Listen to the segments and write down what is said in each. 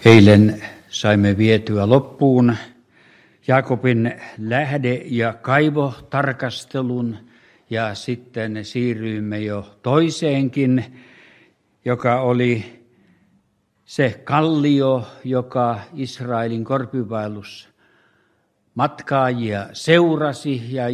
Eilen saimme vietyä loppuun Jaakobin lähde- ja kaivotarkastelun ja sitten siirryimme jo toiseenkin, joka oli se kallio, joka Israelin korpivaellusmatkaajia seurasi ja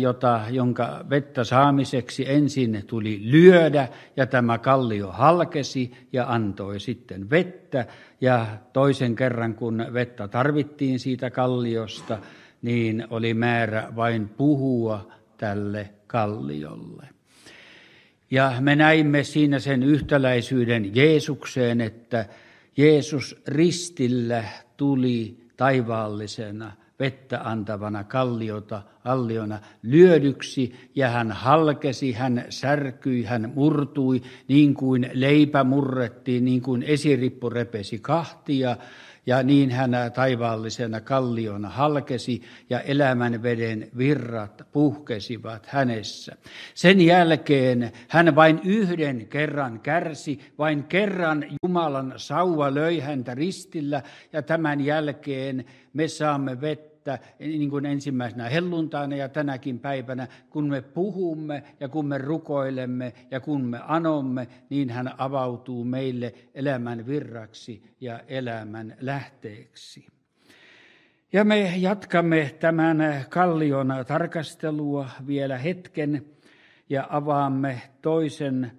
jonka vettä saamiseksi ensin tuli lyödä ja tämä kallio halkesi ja antoi sitten vettä. Ja toisen kerran, kun vettä tarvittiin siitä kalliosta, niin oli määrä vain puhua tälle kalliolle. Ja me näimme siinä sen yhtäläisyyden Jeesukseen, että Jeesus ristillä tuli taivaallisena vettä antavana kalliona lyödyksi, ja hän halkesi, hän särkyi, hän murtui, niin kuin leipä murrettiin, niin kuin esirippu repesi kahtia, ja niin hän taivaallisena kalliona halkesi, ja elämän veden virrat puhkesivat hänessä. Sen jälkeen hän vain yhden kerran kärsi, vain kerran Jumalan sauva löi häntä ristillä, ja tämän jälkeen me saamme vettä, niin kuin ensimmäisenä helluntaina ja tänäkin päivänä, kun me puhumme ja kun me rukoilemme ja kun me anomme, niin hän avautuu meille elämän virraksi ja elämän lähteeksi. Ja me jatkamme tämän kallion tarkastelua vielä hetken ja avaamme toisen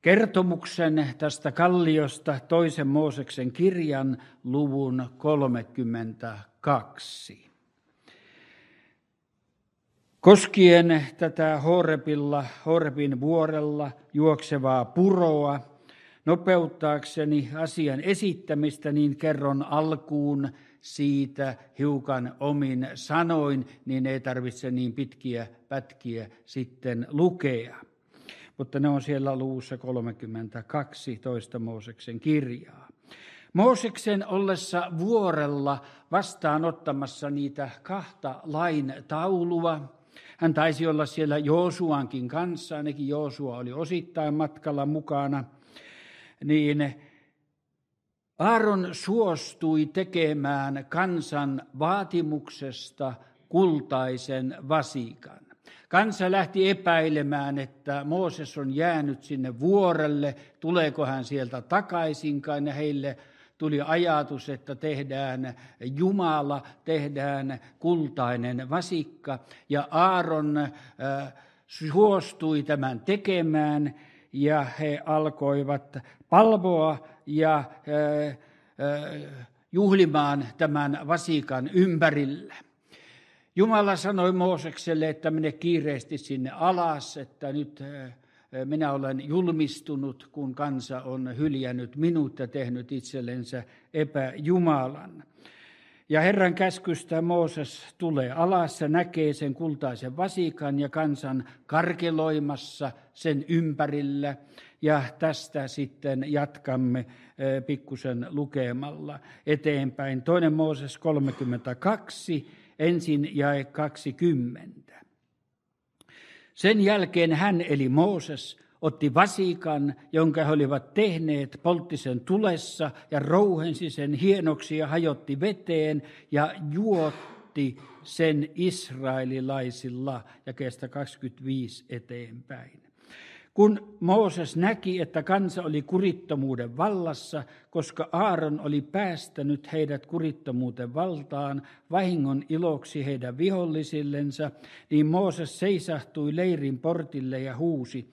kertomuksen tästä kalliosta, toisen Mooseksen kirjan luvun 32. Koskien tätä Horebin vuorella juoksevaa puroa, nopeuttaakseni asian esittämistä, niin kerron alkuun siitä hiukan omin sanoin, niin ei tarvitse niin pitkiä pätkiä sitten lukea. Mutta ne on siellä luvussa 32, toista Mooseksen kirjaa. Mooseksen ollessa vuorella vastaanottamassa niitä kahta lain taulua, hän taisi olla siellä Joosuankin kanssa, ainakin Joosua oli osittain matkalla mukana, niin Aaron suostui tekemään kansan vaatimuksesta kultaisen vasikan. Kansa lähti epäilemään, että Mooses on jäänyt sinne vuorelle, tuleeko hän sieltä takaisinkaan, ja heille tuli ajatus, että tehdään Jumala, tehdään kultainen vasikka, ja Aaron suostui tämän tekemään, ja he alkoivat palvoa ja juhlimaan tämän vasikan ympärillä. Jumala sanoi Moosekselle, että mene kiireesti sinne alas, että nyt minä olen julmistunut, kun kansa on hyljännyt minut ja tehnyt itsellensä epäjumalan. Ja Herran käskystä Mooses tulee alas ja näkee sen kultaisen vasikan ja kansan karkeloimassa sen ympärillä. Ja tästä sitten jatkamme pikkusen lukemalla eteenpäin. Toinen Mooses 32, ensin jae 20. Sen jälkeen hän, eli Mooses, otti vasikan, jonka he olivat tehneet, poltti sen tulessa ja rouhensi sen hienoksi ja hajotti veteen ja juotti sen israelilaisilla, jakeesta 25 eteenpäin. Kun Mooses näki, että kansa oli kurittomuuden vallassa, koska Aaron oli päästänyt heidät kurittomuuden valtaan vahingon iloksi heidän vihollisillensa, niin Mooses seisahtui leirin portille ja huusi: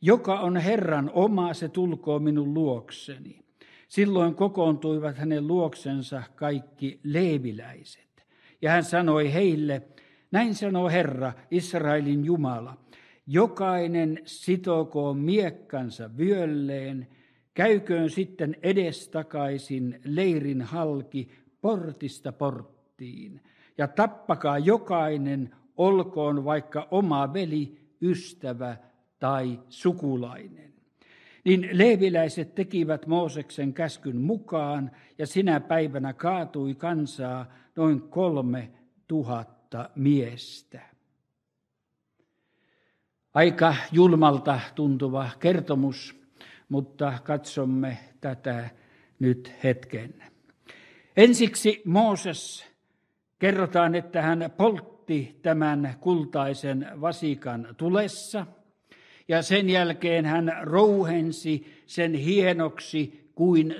"Joka on Herran oma, se tulkoo minun luokseni." Silloin kokoontuivat hänen luoksensa kaikki leeviläiset. Ja hän sanoi heille: "Näin sanoo Herra, Israelin Jumala. Jokainen sitokoon miekkansa vyölleen, käyköön sitten edestakaisin leirin halki portista porttiin, ja tappakaa jokainen, olkoon vaikka oma veli, ystävä tai sukulainen." Niin leeviläiset tekivät Mooseksen käskyn mukaan, ja sinä päivänä kaatui kansaa noin 3000 miestä. Aika julmalta tuntuva kertomus, mutta katsomme tätä nyt hetken. Ensiksi Mooses kerrotaan, että hän poltti tämän kultaisen vasikan tulessa ja sen jälkeen hän rouhensi sen hienoksi kuin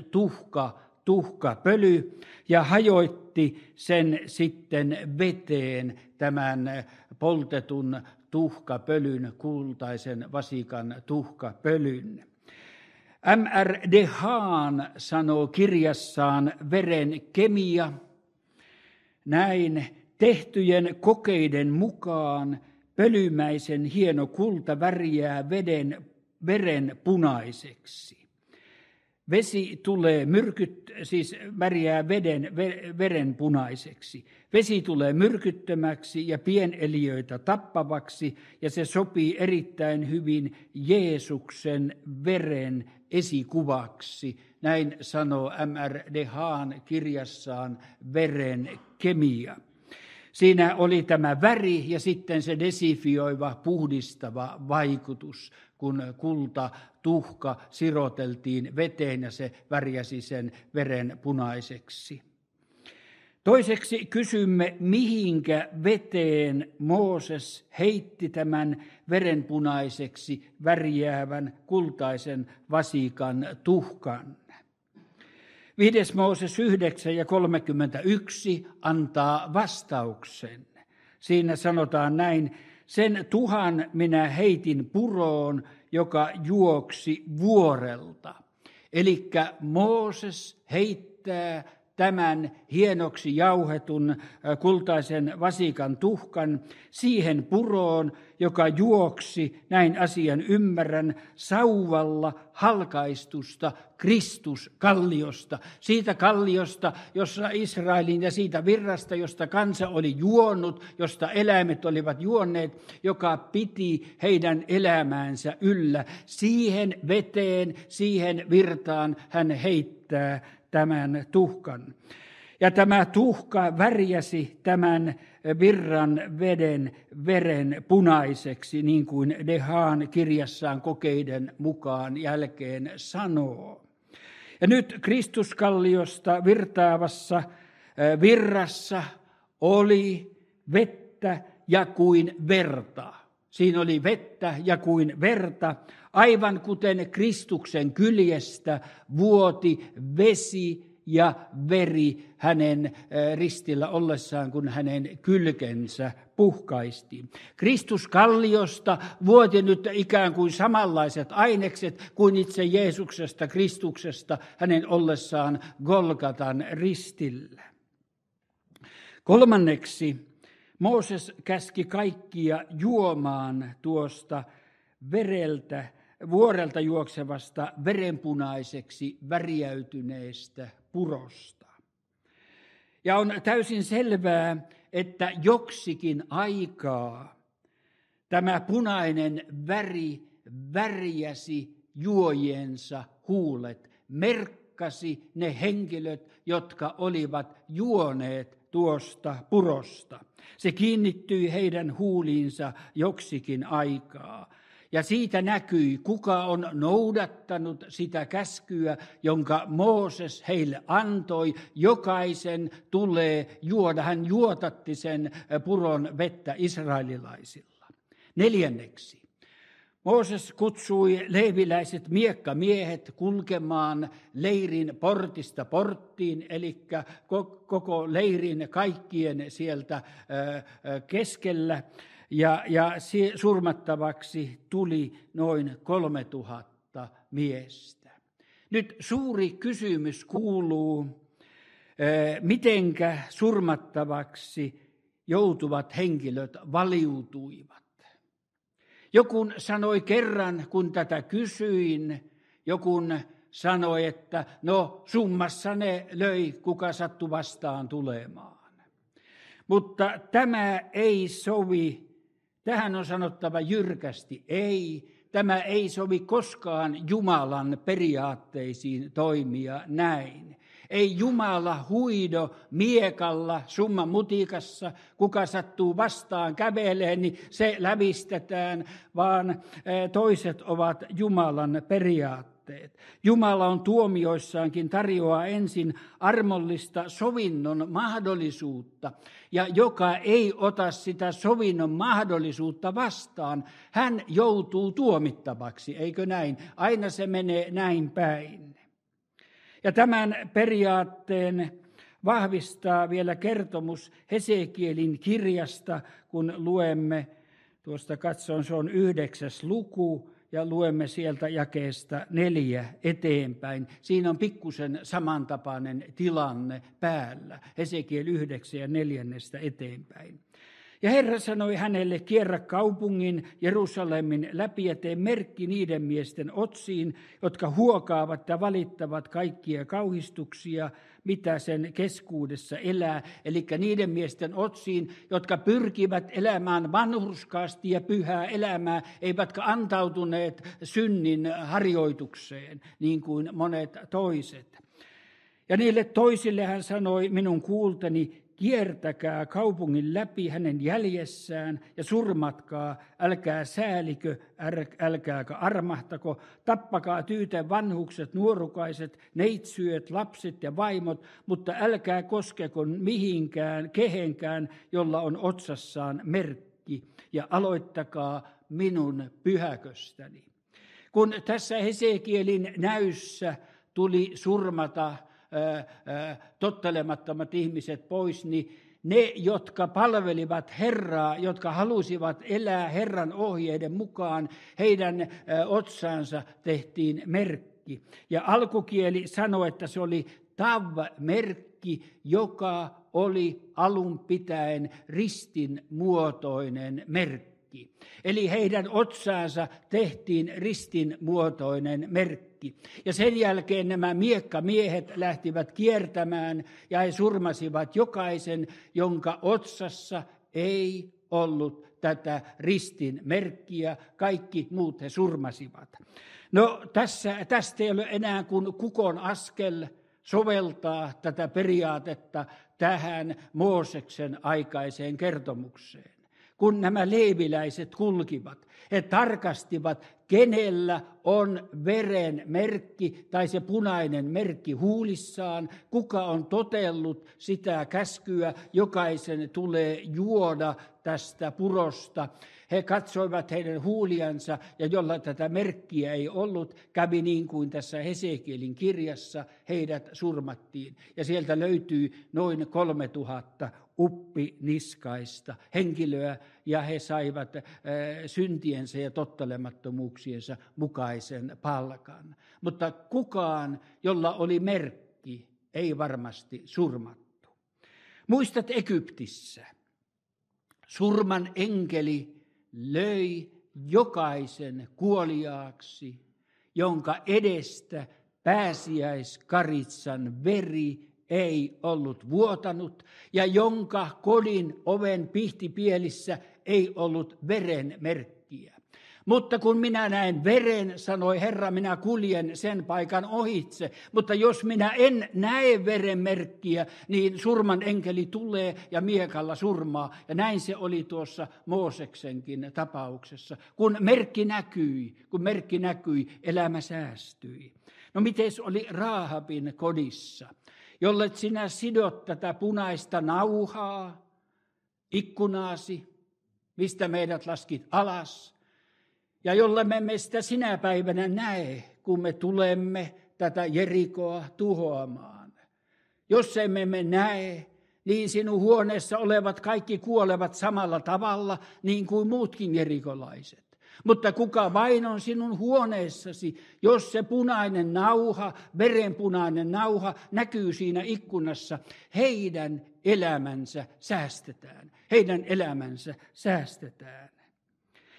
tuhkapöly ja hajoitti sen sitten veteen tämän poltetun tuhkapölyn, kultaisen vasikan tuhkapölyn. M.R. de Haan sanoo kirjassaan Veren kemia näin: tehtyjen kokeiden mukaan pölymäisen hieno kulta värjää veren punaiseksi. Vesi tulee värjää veren punaiseksi. Vesi tulee myrkyttömäksi ja pieneliöitä tappavaksi, ja se sopii erittäin hyvin Jeesuksen veren esikuvaksi. Näin sanoo M.R. de Haan kirjassaan Veren kemia. Siinä oli tämä väri ja sitten se desifioiva, puhdistava vaikutus, kun tuhka siroteltiin veteen ja se värjäsi sen veren punaiseksi. Toiseksi kysymme, mihinkä veteen Mooses heitti tämän verenpunaiseksi värjäävän kultaisen vasikan tuhkan. 5. Mooses 9:31 antaa vastauksen. Siinä sanotaan näin: sen tuhan minä heitin puroon, joka juoksi vuorelta. Elikkä Mooses heittää tämän hienoksi jauhetun kultaisen vasikan tuhkan siihen puroon, joka juoksi, näin asian ymmärrän, sauvalla halkaistusta Kristuskalliosta. Siitä kalliosta, jossa Israelin ja siitä virrasta, josta kansa oli juonut, josta eläimet olivat juonneet, joka piti heidän elämäänsä yllä. Siihen veteen, siihen virtaan hän heittää tämän tuhkan. Ja tämä tuhka värjäsi tämän virran veren punaiseksi, niin kuin de Haan kirjassaan kokeiden mukaan jälkeen sanoo. Ja nyt Kristuskalliosta virtaavassa virrassa oli vettä ja kuin verta. Siinä oli vettä ja kuin verta, aivan kuten Kristuksen kyljestä vuoti vesi ja veri hänen ristillä ollessaan, kun hänen kylkensä puhkaistiin. Kristuskalliosta vuoti nyt ikään kuin samanlaiset ainekset kuin itse Jeesuksesta, Kristuksesta, hänen ollessaan Golgatan ristillä. Kolmanneksi Mooses käski kaikkia juomaan tuosta vuorelta juoksevasta verenpunaiseksi värjäytyneestä purosta. Ja on täysin selvää, että joksikin aikaa tämä punainen väri värjäsi juojiensa huulet, merkkasi ne henkilöt, jotka olivat juoneet tuosta purosta. Se kiinnittyi heidän huuliinsa joksikin aikaa. Ja siitä näkyi, kuka on noudattanut sitä käskyä, jonka Mooses heille antoi. Jokaisen tulee juoda. Hän juotatti sen puron vettä israelilaisilla. Neljänneksi. Mooses kutsui leeviläiset miekkamiehet kulkemaan leirin portista porttiin, eli koko leirin kaikkien sieltä keskellä. Ja surmattavaksi tuli noin 3000 miestä. Nyt suuri kysymys kuuluu, mitenkä surmattavaksi joutuvat henkilöt valiutuivat. Joku sanoi kerran, kun tätä kysyin, joku sanoi, että no summassa ne löi, kuka sattui vastaan tulemaan. Mutta tämä ei sovi. Tähän on sanottava jyrkästi ei. Tämä ei sovi koskaan Jumalan periaatteisiin toimia näin. Ei Jumala huido miekalla, summan mutikassa, kuka sattuu vastaan käveleen, niin se lävistetään, vaan toiset ovat Jumalan periaatteet. periaatteet. Jumala on tuomioissaankin tarjoaa ensin armollista sovinnon mahdollisuutta, ja joka ei ota sitä sovinnon mahdollisuutta vastaan, hän joutuu tuomittavaksi, eikö näin? Aina se menee näin päin. Ja tämän periaatteen vahvistaa vielä kertomus Hesekielin kirjasta, kun luemme, tuosta katson, se on 9. luku, ja luemme sieltä jakeesta 4 eteenpäin. Siinä on pikkusen samantapainen tilanne päällä, Hesekiel 9 ja 4 eteenpäin. Ja Herra sanoi hänelle, kierrä kaupungin Jerusalemin läpi ja tee merkki niiden miesten otsiin, jotka huokaavat ja valittavat kaikkia kauhistuksia, mitä sen keskuudessa elää. Eli niiden miesten otsiin, jotka pyrkivät elämään vanhurskaasti ja pyhää elämää, eivätkä antautuneet synnin harjoitukseen, niin kuin monet toiset. Ja niille toisille hän sanoi minun kuultani, kiertäkää kaupungin läpi hänen jäljessään ja surmatkaa, älkää säälikö, älkääkä armahtako, tappakaa tyyten vanhukset, nuorukaiset, neitsyöt, lapset ja vaimot, mutta älkää koskeko mihinkään, kehenkään, jolla on otsassaan merkki, ja aloittakaa minun pyhäköstäni. Kun tässä Hesekielin näyssä tuli surmata tottelemattomat ihmiset pois, niin ne, jotka palvelivat Herraa, jotka halusivat elää Herran ohjeiden mukaan, heidän otsaansa tehtiin merkki. Ja alkukieli sanoi, että se oli tav-merkki, joka oli alun pitäen ristin muotoinen merkki. Eli heidän otsaansa tehtiin ristin muotoinen merkki. Ja sen jälkeen nämä miekkamiehet lähtivät kiertämään ja he surmasivat jokaisen, jonka otsassa ei ollut tätä ristin merkkiä. Kaikki muut he surmasivat. No tästä ei ole enää kuin kukon askel soveltaa tätä periaatetta tähän Mooseksen aikaiseen kertomukseen. Kun nämä leeviläiset kulkivat, he tarkastivat, kenellä on veren merkki tai se punainen merkki huulissaan, kuka on totellut sitä käskyä, jokaisen tulee juoda tästä purosta. He katsoivat heidän huuliansa, ja jolla tätä merkkiä ei ollut, kävi niin kuin tässä Hesekielin kirjassa, heidät surmattiin. Ja sieltä löytyy noin 3000 uppiniskaista henkilöä, ja he saivat syntiensä ja tottelemattomuuksiensa mukaisen palkan. Mutta kukaan, jolla oli merkki, ei varmasti surmattu. Muistat Egyptissä, surman enkeli löi jokaisen kuoliaaksi, jonka edestä pääsiäiskaritsan veri ei ollut vuotanut, ja jonka kodin oven pihtipielissä ei ollut veren merkkiä. Mutta kun minä näen veren, sanoi Herra, minä kuljen sen paikan ohitse. Mutta jos minä en näe veren merkkiä, niin surman enkeli tulee ja miekalla surmaa. Ja näin se oli tuossa Mooseksenkin tapauksessa. Kun merkki näkyi, elämä säästyi. No mites oli Raahabin kodissa? Jollet sinä sidot tätä punaista nauhaa ikkunaasi, mistä meidät laskit alas, ja jolle me emme sitä sinä päivänä näe, kun me tulemme tätä Jerikoa tuhoamaan. Jos emme me näe, niin sinun huoneessa olevat kaikki kuolevat samalla tavalla, niin kuin muutkin jerikolaiset. Mutta kuka vain on sinun huoneessasi, jos se punainen nauha, verenpunainen nauha näkyy siinä ikkunassa, heidän elämänsä säästetään. Heidän elämänsä säästetään.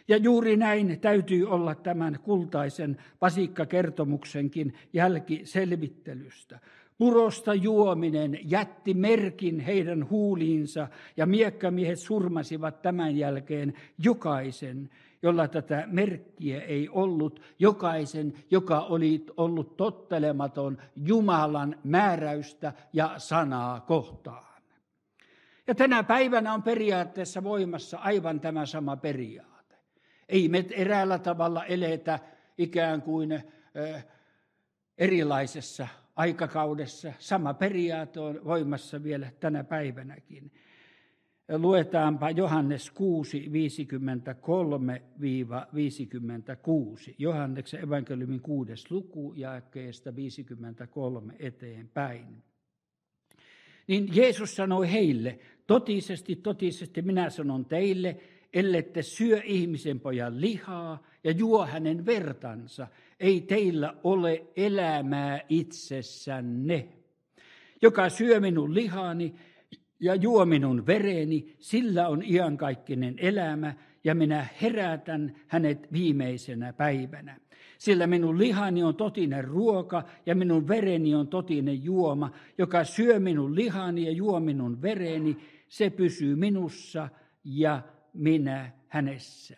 Ja juuri näin täytyy olla tämän kultaisen vasikkakertomuksenkin jälkiselvittelystä. Purosta juominen jätti merkin heidän huuliinsa, ja miekkamiehet surmasivat tämän jälkeen jokaisen, jolla tätä merkkiä ei ollut, jokaisen, joka oli ollut tottelematon Jumalan määräystä ja sanaa kohtaan. Ja tänä päivänä on periaatteessa voimassa aivan tämä sama periaate. Ei me eräällä tavalla eletä ikään kuin erilaisessa aikakaudessa. Sama periaate on voimassa vielä tänä päivänäkin. Luetaanpa Johannes 6, 53-56. Johanneksen evankeliumin 6. luku jakeesta 53 eteenpäin. Niin Jeesus sanoi heille, totisesti, totisesti minä sanon teille, ellette syö ihmisen pojan lihaa ja juo hänen vertansa, ei teillä ole elämää itsessänne. Joka syö minun lihaani ja juo minun vereni, sillä on iankaikkinen elämä, ja minä herätän hänet viimeisenä päivänä. Sillä minun lihani on totinen ruoka, ja minun vereni on totinen juoma. Joka syö minun lihani ja juo minun vereni, se pysyy minussa, ja minä hänessä.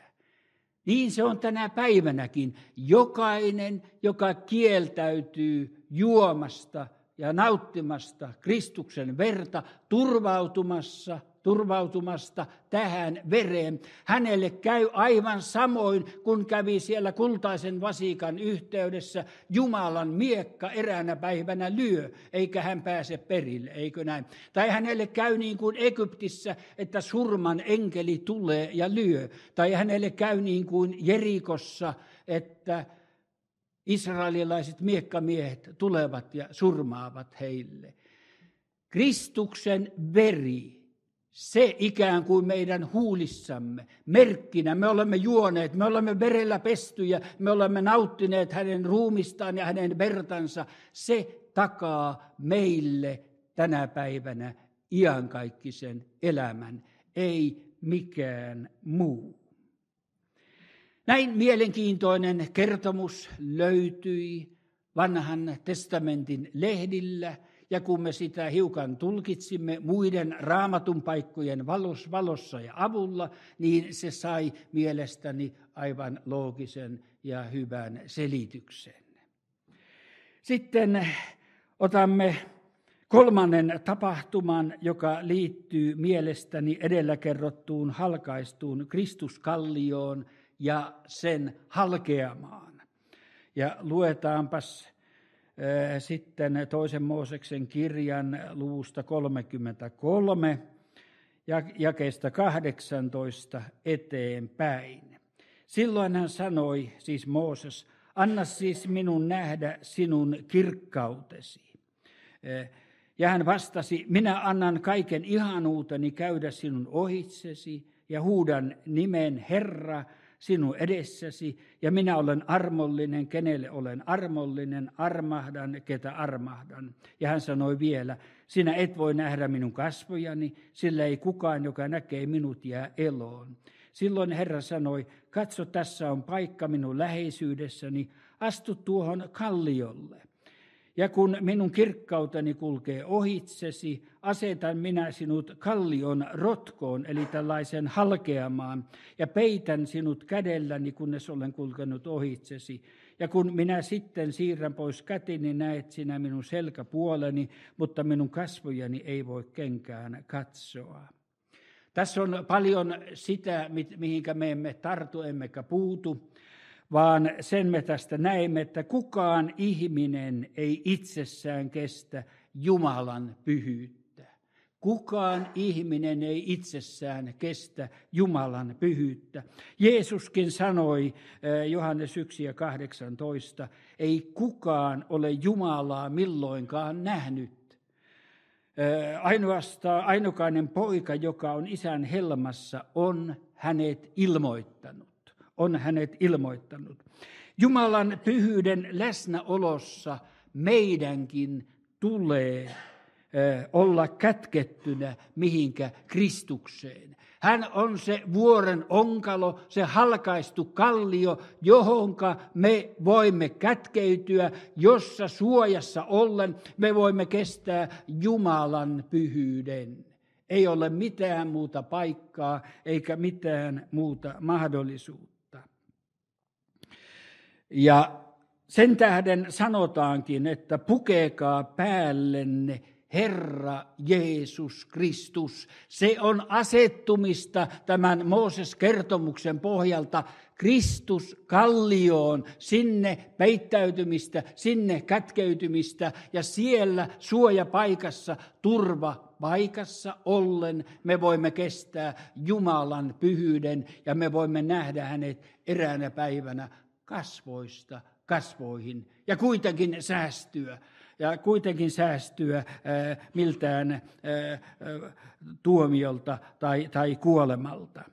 Niin se on tänä päivänäkin. Jokainen, joka kieltäytyy juomasta ja nauttimasta Kristuksen verta, turvautumasta tähän vereen. Hänelle käy aivan samoin, kun kävi siellä kultaisen vasikan yhteydessä. Jumalan miekka eräänä päivänä lyö, eikä hän pääse perille, eikö näin? Tai hänelle käy niin kuin Egyptissä, että surman enkeli tulee ja lyö. Tai hänelle käy niin kuin Jerikossa, että israelilaiset miekkamiehet tulevat ja surmaavat heille. Kristuksen veri, se ikään kuin meidän huulissamme, merkkinä. Me olemme juoneet, me olemme verellä pestyjä, me olemme nauttineet hänen ruumistaan ja hänen vertansa. Se takaa meille tänä päivänä iankaikkisen elämän, ei mikään muu. Näin mielenkiintoinen kertomus löytyi Vanhan testamentin lehdillä, ja kun me sitä hiukan tulkitsimme muiden raamatun paikkojen valossa ja avulla, niin se sai mielestäni aivan loogisen ja hyvän selityksen. Sitten otamme kolmannen tapahtuman, joka liittyy mielestäni edellä kerrottuun halkaistuun Kristuskallioon ja sen halkeamaan. Ja luetaanpas sitten toisen Mooseksen kirjan luvusta 33 jakeesta 18 eteenpäin. Silloin hän sanoi, siis Mooses, anna siis minun nähdä sinun kirkkautesi. Ja hän vastasi, minä annan kaiken ihanuuteni käydä sinun ohitsesi ja huudan nimen Herra sinun edessäsi, ja minä olen armollinen, kenelle olen armollinen, armahdan, ketä armahdan. Ja hän sanoi vielä, sinä et voi nähdä minun kasvojani, sillä ei kukaan, joka näkee minut, jää eloon. Silloin Herra sanoi, katso, tässä on paikka minun läheisyydessäni, astu tuohon kalliolle. Ja kun minun kirkkauteni kulkee ohitsesi, asetan minä sinut kallion rotkoon, eli tällaisen halkeamaan, ja peitän sinut kädelläni, kunnes olen kulkenut ohitsesi. Ja kun minä sitten siirrän pois käteni, näet sinä minun selkäpuoleni, mutta minun kasvojani ei voi kenkään katsoa. Tässä on paljon sitä, mihinkä me emme tartu, emmekä puutu, vaan sen me tästä näemme, että kukaan ihminen ei itsessään kestä Jumalan pyhyyttä. Kukaan ihminen ei itsessään kestä Jumalan pyhyyttä. Jeesuskin sanoi Johannes 1 ja 18, ei kukaan ole Jumalaa milloinkaan nähnyt. Ainoastaan ainokainen poika, joka on isän helmassa, on hänet ilmoittanut. Jumalan pyhyyden läsnäolossa meidänkin tulee olla kätkettynä mihinkä Kristukseen. Hän on se vuoren onkalo, se halkaistu kallio, johonka me voimme kätkeytyä, jossa suojassa ollen me voimme kestää Jumalan pyhyyden. Ei ole mitään muuta paikkaa eikä mitään muuta mahdollisuutta. Ja sen tähden sanotaankin, että pukekaa päällenne Herra Jeesus Kristus. Se on asettumista tämän Mooses-kertomuksen pohjalta Kristus kallioon, sinne peittäytymistä, sinne kätkeytymistä ja siellä suojapaikassa, turvapaikassa ollen me voimme kestää Jumalan pyhyyden ja me voimme nähdä hänet eräänä päivänä kasvoista kasvoihin ja kuitenkin säästyä miltään tuomiolta tai kuolemalta.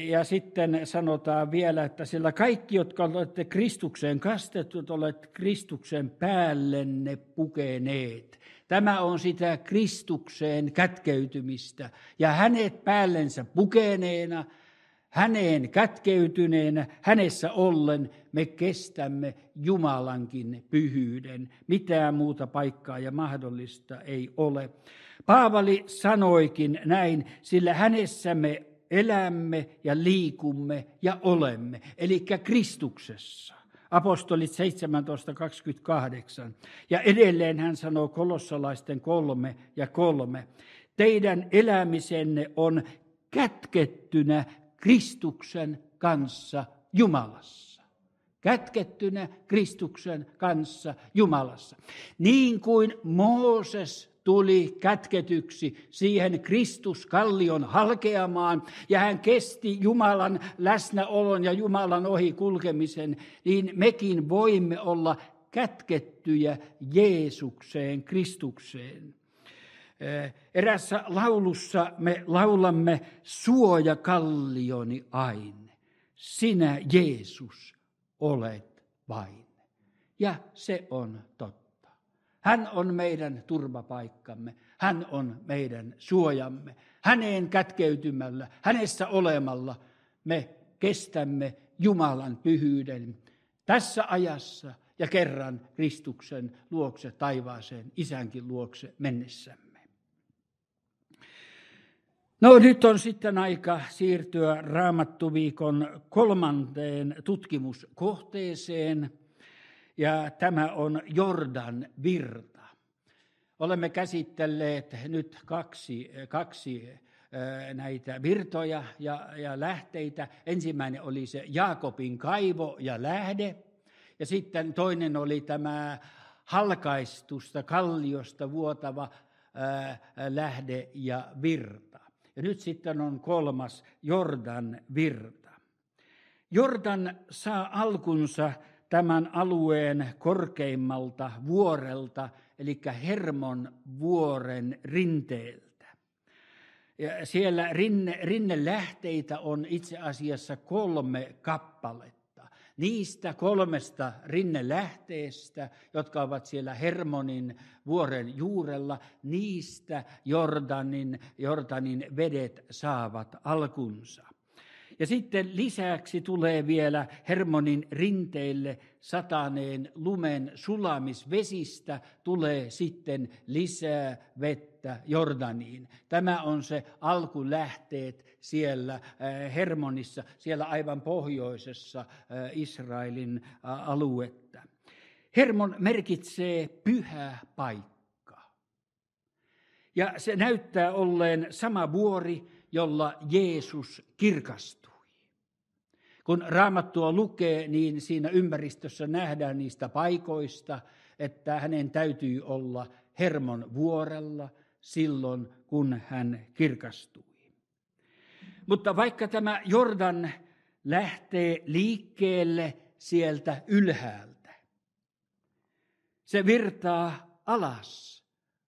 Ja sitten sanotaan vielä, että sillä kaikki, jotka olette Kristukseen kastetut, olette Kristuksen päällenne pukeneet. Tämä on sitä Kristukseen kätkeytymistä ja hänet päällensä pukeneena, häneen kätkeytyneenä, hänessä ollen me kestämme Jumalankin pyhyyden. Mitään muuta paikkaa ja mahdollista ei ole. Paavali sanoikin näin, sillä hänessä me elämme ja liikumme ja olemme, eli Kristuksessa. Apostolit 17:28. Ja edelleen hän sanoo Kolossalaisten 3:3. Teidän elämisenne on kätkettynä Kristuksen kanssa Jumalassa. Kätkettynä Kristuksen kanssa Jumalassa. Niin kuin Mooses tuli kätketyksi siihen Kristuskallion halkeamaan ja hän kesti Jumalan läsnäolon ja Jumalan ohi kulkemisen, niin mekin voimme olla kätkettyjä Jeesukseen, Kristukseen. Erässä laulussa me laulamme suojakallioni aine. Sinä Jeesus olet vain. Ja se on totta. Hän on meidän turvapaikkamme. Hän on meidän suojamme. Häneen kätkeytymällä, hänessä olemalla me kestämme Jumalan pyhyyden tässä ajassa ja kerran Kristuksen luokse taivaaseen, Isänkin luokse mennessämme. No nyt on sitten aika siirtyä Raamattuviikon 3. tutkimuskohteeseen, ja tämä on Jordan virta. Olemme käsitelleet nyt kaksi näitä virtoja ja lähteitä. Ensimmäinen oli se Jaakobin kaivo ja lähde, ja sitten toinen oli tämä halkaistusta kalliosta vuotava lähde ja virta. Ja nyt sitten on 3. Jordan virta. Jordan saa alkunsa tämän alueen korkeimmalta vuorelta, eli Hermon vuoren rinteeltä. Ja siellä rinnelähteitä on itse asiassa 3 kappaletta. Niistä 3 rinnelähteestä, jotka ovat siellä Hermonin vuoren juurella, niistä Jordanin vedet saavat alkunsa. Ja sitten lisäksi tulee vielä Hermonin rinteille sataneen lumen sulamisvesistä, tulee sitten lisää vettä Jordaniin. Tämä on se alkulähteet siellä Hermonissa, siellä aivan pohjoisessa Israelin aluetta. Hermon merkitsee pyhä paikka. Ja se näyttää olleen sama vuori, jolla Jeesus kirkastui. Kun Raamattua lukee, niin siinä ympäristössä nähdään niistä paikoista, että hänen täytyy olla Hermon vuorella silloin, kun hän kirkastui. Mutta vaikka tämä Jordan lähtee liikkeelle sieltä ylhäältä, se virtaa alas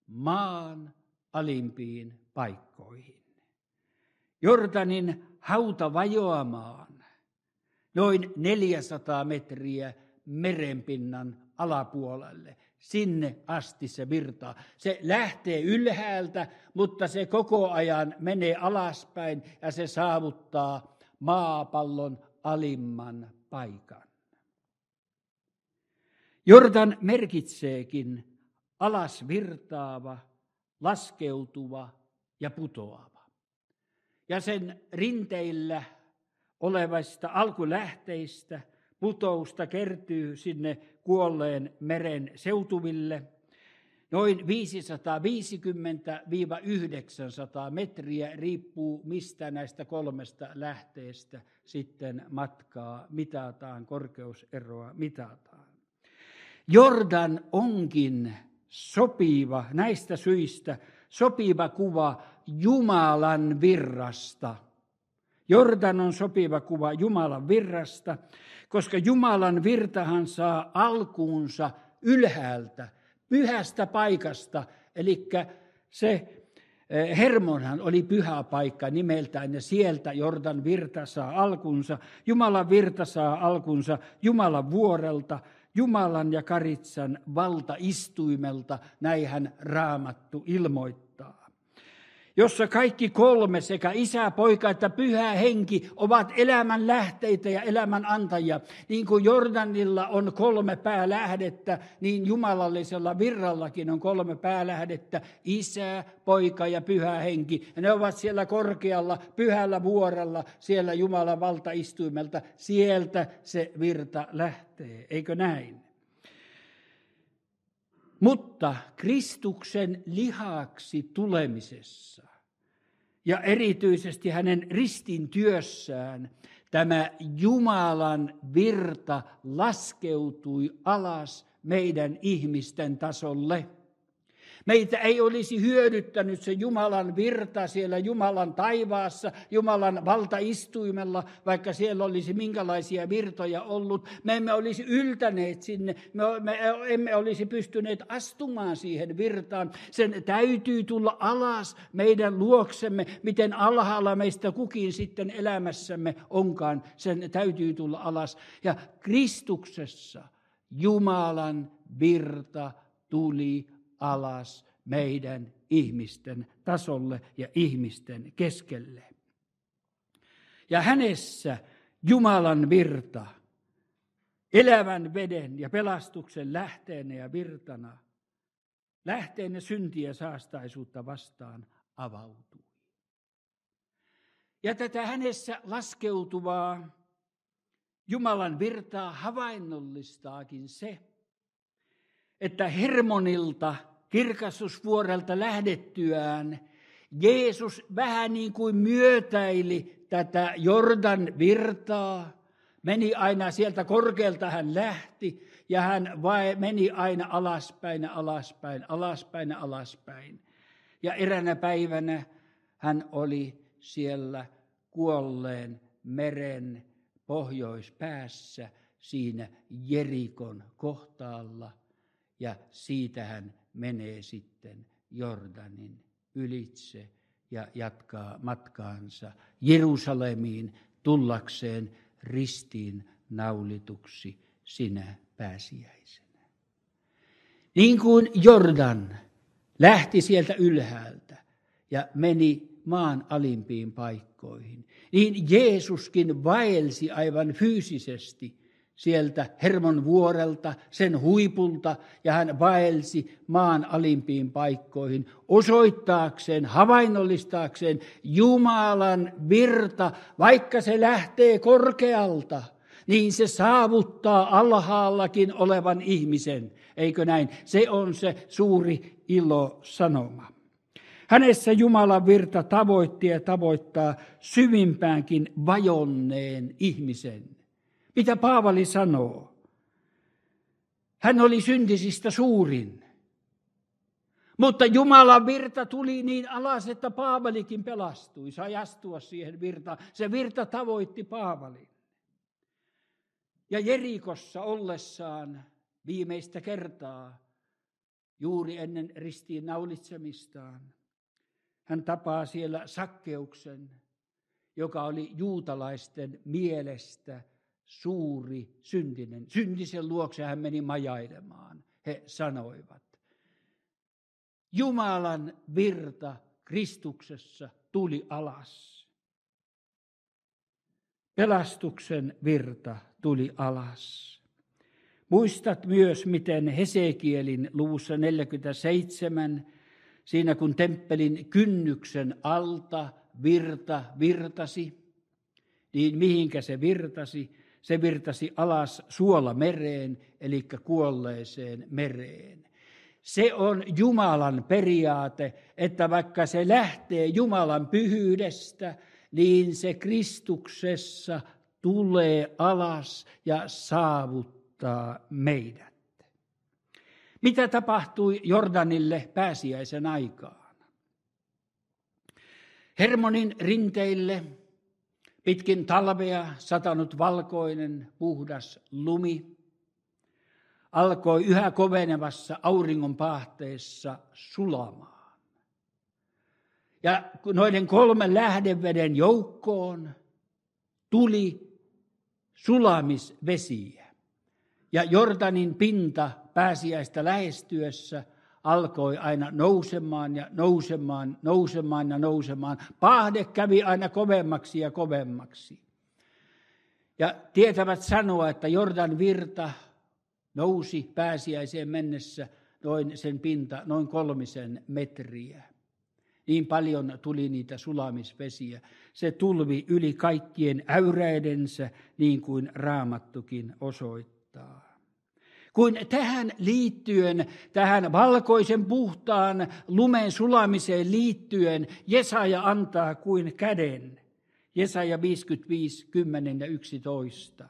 maan alimpiin paikkoihin. Jordanin hauta vajoamaan noin 400 metriä merenpinnan alapuolelle. Sinne asti se virtaa. Se lähtee ylhäältä, mutta se koko ajan menee alaspäin ja se saavuttaa maapallon alimman paikan. Jordan merkitseekin alas virtaava, laskeutuva ja putoava. Ja sen rinteillä olevista alkulähteistä putousta kertyy sinne kuolleen meren seutuville. Noin 550-900 metriä riippuu mistä näistä 3 lähteestä sitten matkaa mitataan, korkeuseroa mitataan. Jordan onkin sopiva, näistä syistä sopiva kuva Jumalan virrasta. Jordan on sopiva kuva Jumalan virrasta, koska Jumalan virtahan saa alkuunsa ylhäältä, pyhästä paikasta, eli se Hermonhan oli pyhä paikka nimeltään, ja sieltä Jordan virta saa alkunsa. Jumalan virta saa alkunsa Jumalan vuorelta, Jumalan ja Karitsan valtaistuimelta, näinhän Raamattu ilmoittaa. Jossa kaikki 3, sekä Isä, Poika että Pyhä Henki, ovat elämän lähteitä ja elämän antajia. Niin kuin Jordanilla on 3 päälähdettä, niin jumalallisella virrallakin on 3 päälähdettä: Isä, Poika ja Pyhä Henki. Ja ne ovat siellä korkealla, pyhällä vuorella, siellä Jumalan valtaistuimelta. Sieltä se virta lähtee, eikö näin? Mutta Kristuksen lihaksi tulemisessa ja erityisesti hänen ristin työssään tämä Jumalan virta laskeutui alas meidän ihmisten tasolle. Meitä ei olisi hyödyttänyt se Jumalan virta siellä Jumalan taivaassa, Jumalan valtaistuimella, vaikka siellä olisi minkälaisia virtoja ollut. Me emme olisi yltäneet sinne, me emme olisi pystyneet astumaan siihen virtaan. Sen täytyy tulla alas meidän luoksemme, miten alhaalla meistä kukin sitten elämässämme onkaan. Sen täytyy tulla alas. Ja Kristuksessa Jumalan virta tuli alas meidän ihmisten tasolle ja ihmisten keskelle. Ja hänessä Jumalan virta, elävän veden ja pelastuksen lähteenä ja virtana, lähteenä syntiä saastaisuutta vastaan avautui. Ja tätä hänessä laskeutuvaa Jumalan virtaa havainnollistaakin se, että Hermonilta, kirkastusvuorelta lähdettyään, Jeesus vähän niin kuin myötäili tätä Jordan virtaa. Meni aina sieltä korkealta, hän lähti ja hän meni aina alaspäin, alaspäin, alaspäin, alaspäin. Ja eräänä päivänä hän oli siellä kuolleen meren pohjoispäässä siinä Jerikon kohtaalla. Ja siitä hän menee sitten Jordanin ylitse ja jatkaa matkaansa Jerusalemiin tullakseen ristiin naulituksi sinä pääsiäisenä. Niin kuin Jordan lähti sieltä ylhäältä ja meni maan alimpiin paikkoihin, niin Jeesuskin vaelsi aivan fyysisesti sieltä Hermon vuorelta, sen huipulta, ja hän vaelsi maan alimpiin paikkoihin osoittaakseen, havainnollistaakseen Jumalan virta, vaikka se lähtee korkealta, niin se saavuttaa alhaallakin olevan ihmisen. Eikö näin? Se on se suuri ilosanoma. Hänessä Jumalan virta tavoitti ja tavoittaa syvimpäänkin vajonneen ihmisen. Mitä Paavali sanoo? Hän oli syntisistä suurin. Mutta Jumalan virta tuli niin alas, että Paavalikin pelastui. Sai astua siihen virtaan. Se virta tavoitti Paavalin. Ja Jerikossa ollessaan viimeistä kertaa, juuri ennen ristiin naulitsemistaan, hän tapaa siellä Sakkeuksen, joka oli juutalaisten mielestä suuri syntinen. Syntisen luokse hän meni majailemaan. He sanoivat, Jumalan virta Kristuksessa tuli alas. Pelastuksen virta tuli alas. Muistat myös, miten Hesekielin luvussa 47, siinä kun temppelin kynnyksen alta virta virtasi, niin mihinkä se virtasi? Se virtasi alas Suolamereen, eli kuolleeseen mereen. Se on Jumalan periaate, että vaikka se lähtee Jumalan pyhyydestä, niin se Kristuksessa tulee alas ja saavuttaa meidät. Mitä tapahtui Jordanille pääsiäisen aikaan? Hermonin rinteille pitkin talvea satanut valkoinen puhdas lumi alkoi yhä kovenevassa auringonpaahteessa sulamaan. Ja noiden 3 lähdeveden joukkoon tuli sulamisvesiä. Ja Jordanin pinta pääsiäistä lähestyessä alkoi aina nousemaan ja nousemaan, nousemaan ja nousemaan. Paahde kävi aina kovemmaksi ja kovemmaksi. Ja tietävät sanoa, että Jordan virta nousi pääsiäiseen mennessä sen pinta noin 3 metriä. Niin paljon tuli niitä sulamisvesiä. Se tulvi yli kaikkien äyräidensä, niin kuin Raamattukin osoittaa. Kun tähän liittyen, tähän valkoisen puhtaan lumen sulamiseen liittyen, Jesaja antaa kuin käden. Jesaja 55, 10 ja 11.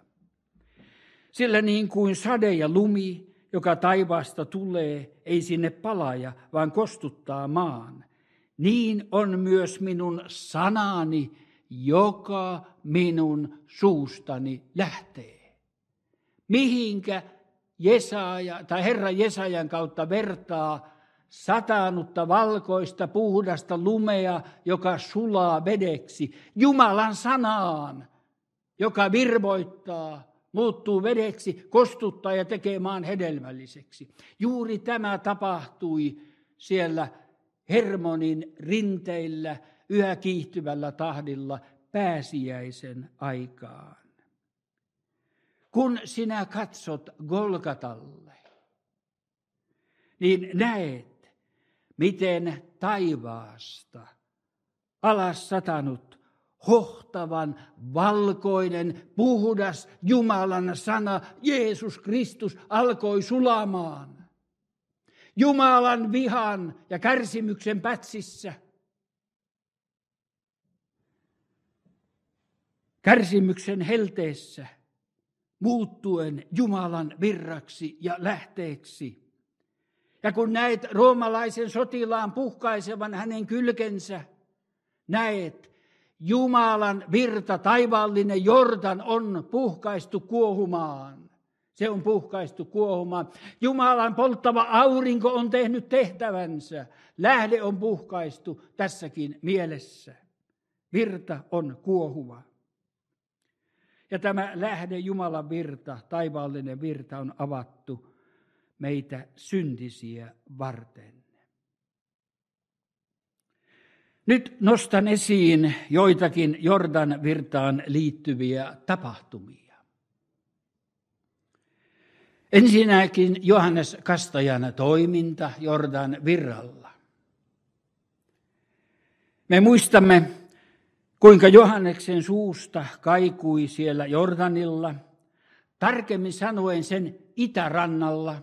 Sillä niin kuin sade ja lumi, joka taivaasta tulee, ei sinne palaja, vaan kostuttaa maan. Niin on myös minun sanani, joka minun suustani lähtee. Mihinkä Jesaja tai Herra Jesajan kautta vertaa satanutta valkoista puhdasta lumea, joka sulaa vedeksi, Jumalan sanaan, joka virvoittaa, muuttuu vedeksi, kostuttaa ja tekee maan hedelmälliseksi. Juuri tämä tapahtui siellä Hermonin rinteillä yhä kiihtyvällä tahdilla pääsiäisen aikaan. Kun sinä katsot Golgatalle, niin näet, miten taivaasta alas satanut hohtavan, valkoinen, puhdas Jumalan sana, Jeesus Kristus, alkoi sulamaan. Jumalan vihan ja kärsimyksen pätsissä. Kärsimyksen helteessä muuttuen Jumalan virraksi ja lähteeksi. Ja kun näet roomalaisen sotilaan puhkaisevan hänen kylkensä, näet, Jumalan virta, taivaallinen Jordan on puhkaistu kuohumaan. Se on puhkaistu kuohumaan. Jumalan polttava aurinko on tehnyt tehtävänsä. Lähde on puhkaistu tässäkin mielessä. Virta on kuohuva. Ja tämä lähde, Jumalan virta, taivaallinen virta, on avattu meitä syntisiä varten. Nyt nostan esiin joitakin Jordan virtaan liittyviä tapahtumia. Ensinnäkin Johannes Kastajan toiminta Jordan virralla. Me muistamme, kuinka Johanneksen suusta kaikui siellä Jordanilla, tarkemmin sanoen sen itärannalla.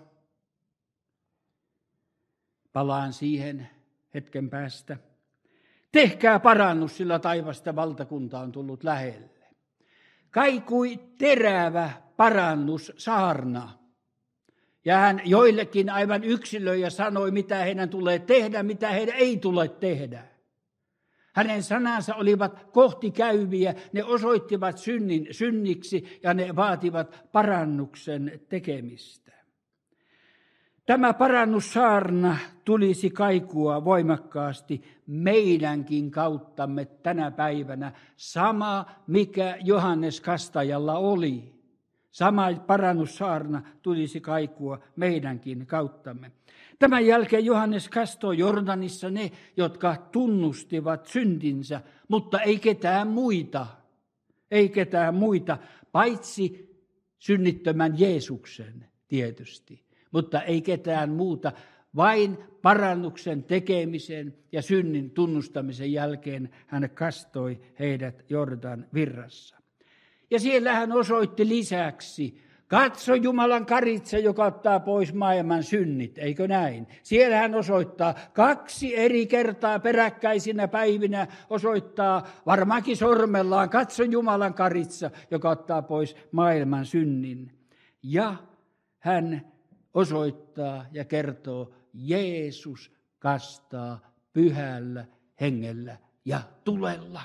Palaan siihen hetken päästä. Tehkää parannus, sillä taivasta valtakunta on tullut lähelle. Kaikui terävä parannussaarna. Ja hän joillekin aivan yksilöi ja sanoi, mitä heidän tulee tehdä, mitä heidän ei tule tehdä. Hänen sanansa olivat kohtikäyviä, ne osoittivat synnin synniksi ja ne vaativat parannuksen tekemistä. Tämä parannussaarna tulisi kaikua voimakkaasti meidänkin kauttamme tänä päivänä. Sama, mikä Johannes Kastajalla oli. Sama parannussaarna tulisi kaikua meidänkin kauttamme. Tämän jälkeen Johannes kastoi Jordanissa ne, jotka tunnustivat syntinsä, mutta ei ketään muita. Ei ketään muita, paitsi synnittömän Jeesuksen tietysti. Mutta ei ketään muuta, vain parannuksen tekemisen ja synnin tunnustamisen jälkeen hän kastoi heidät Jordan virrassa. Ja siellä hän osoitti lisäksi Katso Jumalan karitsa, joka ottaa pois maailman synnit, eikö näin? Siellä hän osoittaa 2 eri kertaa peräkkäisinä päivinä, osoittaa varmaankin sormellaan, katso Jumalan karitsa, joka ottaa pois maailman synnin. Ja hän osoittaa ja kertoo, Jeesus kastaa pyhällä hengellä ja tulella.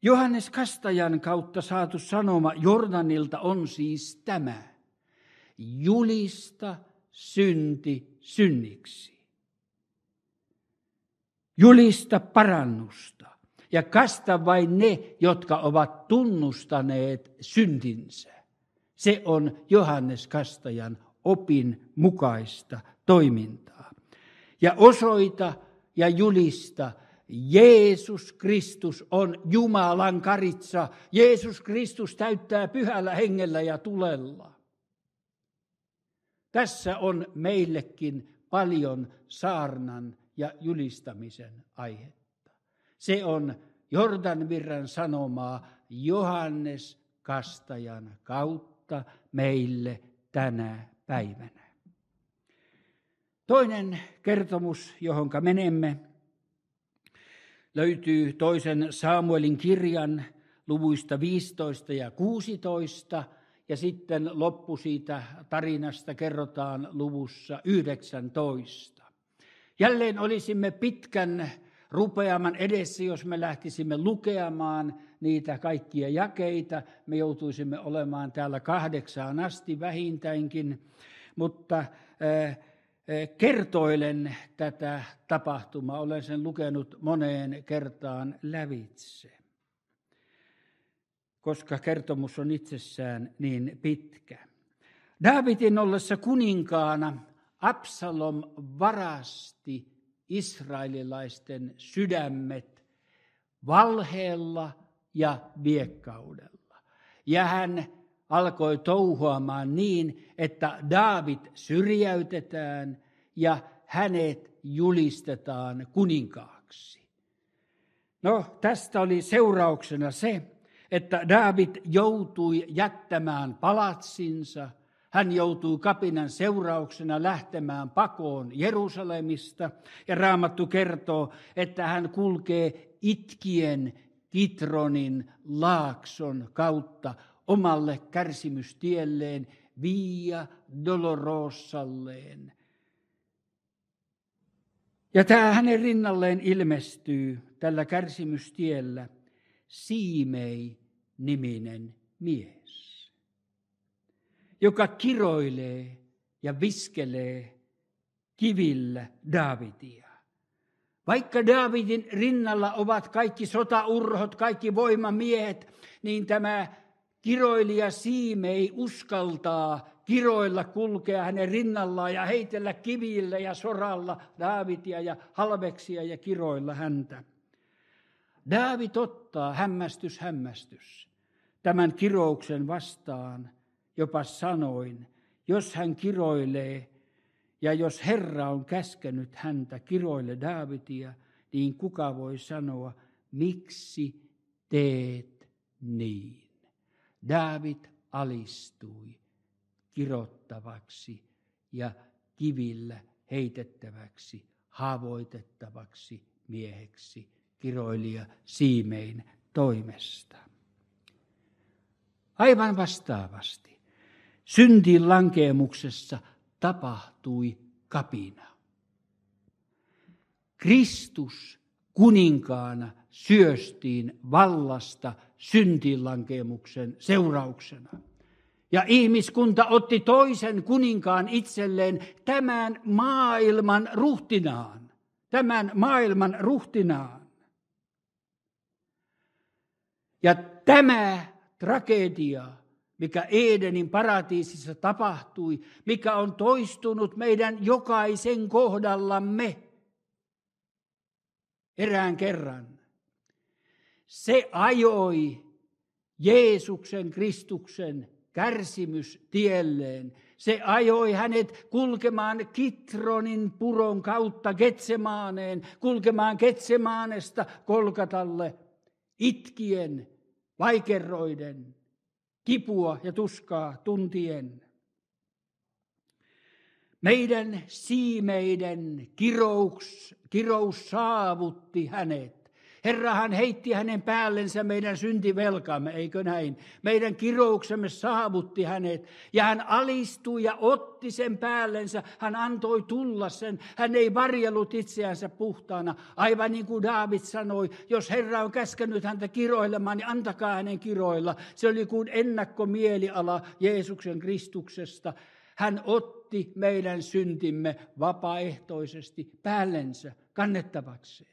Johannes Kastajan kautta saatu sanoma Jordanilta on siis tämä: julista synti synniksi. Julista parannusta ja kasta vain ne, jotka ovat tunnustaneet syntinsä. Se on Johannes Kastajan opin mukaista toimintaa. Ja osoita ja julista, Jeesus Kristus on Jumalan karitsa. Jeesus Kristus täyttää pyhällä hengellä ja tulella. Tässä on meillekin paljon saarnan ja julistamisen aihetta. Se on Jordanvirran sanomaa Johannes Kastajan kautta meille tänä päivänä. Toinen kertomus, johonka menemme, löytyy 2 Samuelin kirjan luvuista 15 ja 16, ja sitten loppu siitä tarinasta kerrotaan luvussa 19. Jälleen olisimme pitkän rupeaman edessä, jos me lähtisimme lukemaan niitä kaikkia jakeita. Me joutuisimme olemaan täällä 8 asti vähintäänkin, mutta kertoilen tätä tapahtumaa. Olen sen lukenut moneen kertaan lävitse, koska kertomus on itsessään niin pitkä. Daavidin ollessa kuninkaana Absalom varasti israelilaisten sydämet valheella ja viekkaudella. Ja hän alkoi touhuamaan niin, että Daavid syrjäytetään ja hänet julistetaan kuninkaaksi. No, tästä oli seurauksena se, että Daavid joutui jättämään palatsinsa. Hän joutui kapinan seurauksena lähtemään pakoon Jerusalemista. Ja Raamattu kertoo, että hän kulkee itkien Kitronin laakson kautta omalle kärsimystielleen, Via Dolorosalleen. Ja tämä hänen rinnalleen ilmestyy tällä kärsimystiellä Siimei-niminen mies, joka kiroilee ja viskelee kivillä Daavidia. Vaikka Daavidin rinnalla ovat kaikki sotaurhot, kaikki voimamiehet, niin tämä kiroilija Siimei uskaltaa kiroilla kulkea hänen rinnallaan ja heitellä kivillä ja soralla Daavidia ja halveksia ja kiroilla häntä. Daavid ottaa hämmästys tämän kirouksen vastaan, jopa sanoin, jos hän kiroilee ja jos Herra on käskenyt häntä kiroille Daavidia, niin kuka voi sanoa, miksi teet niin? Daavid alistui kirottavaksi ja kivillä heitettäväksi, haavoitettavaksi mieheksi kiroilija Siimein toimesta. Aivan vastaavasti syntiin lankeemuksessa tapahtui kapina. Kristus kuninkaana syöstiin vallasta syntiinlankeemuksen seurauksena. Ja ihmiskunta otti toisen kuninkaan itselleen, tämän maailman ruhtinaan. Ja tämä tragedia, mikä Edenin paratiisissa tapahtui, mikä on toistunut meidän jokaisen kohdallamme erään kerran, se ajoi Jeesuksen Kristuksen kärsimystielleen. Se ajoi hänet kulkemaan Kitronin puron kautta Getsemaneen, kulkemaan Getsemanesta Golgatalle itkien, vaikerroiden, kipua ja tuskaa tuntien. Meidän siimeiden kirous saavutti hänet. Herrahan heitti hänen päällensä meidän syntivelkamme, eikö näin? Meidän kirouksemme saavutti hänet ja hän alistui ja otti sen päällensä. Hän antoi tulla sen. Hän ei varjellut itseänsä puhtaana. Aivan niin kuin Daavid sanoi, jos Herra on käskenyt häntä kiroilemaan, niin antakaa hänen kiroilla. Se oli kuin ennakkomieliala Jeesuksen Kristuksesta. Hän otti meidän syntimme vapaaehtoisesti päällensä kannettavakseen.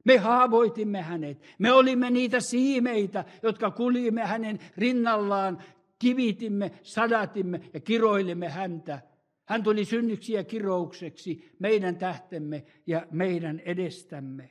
Me haavoitimme hänet. Me olimme niitä siimeitä, jotka kuljimme hänen rinnallaan, kivitimme, sadatimme ja kiroilimme häntä. Hän tuli synnyksi ja kiroukseksi meidän tähtemme ja meidän edestämme.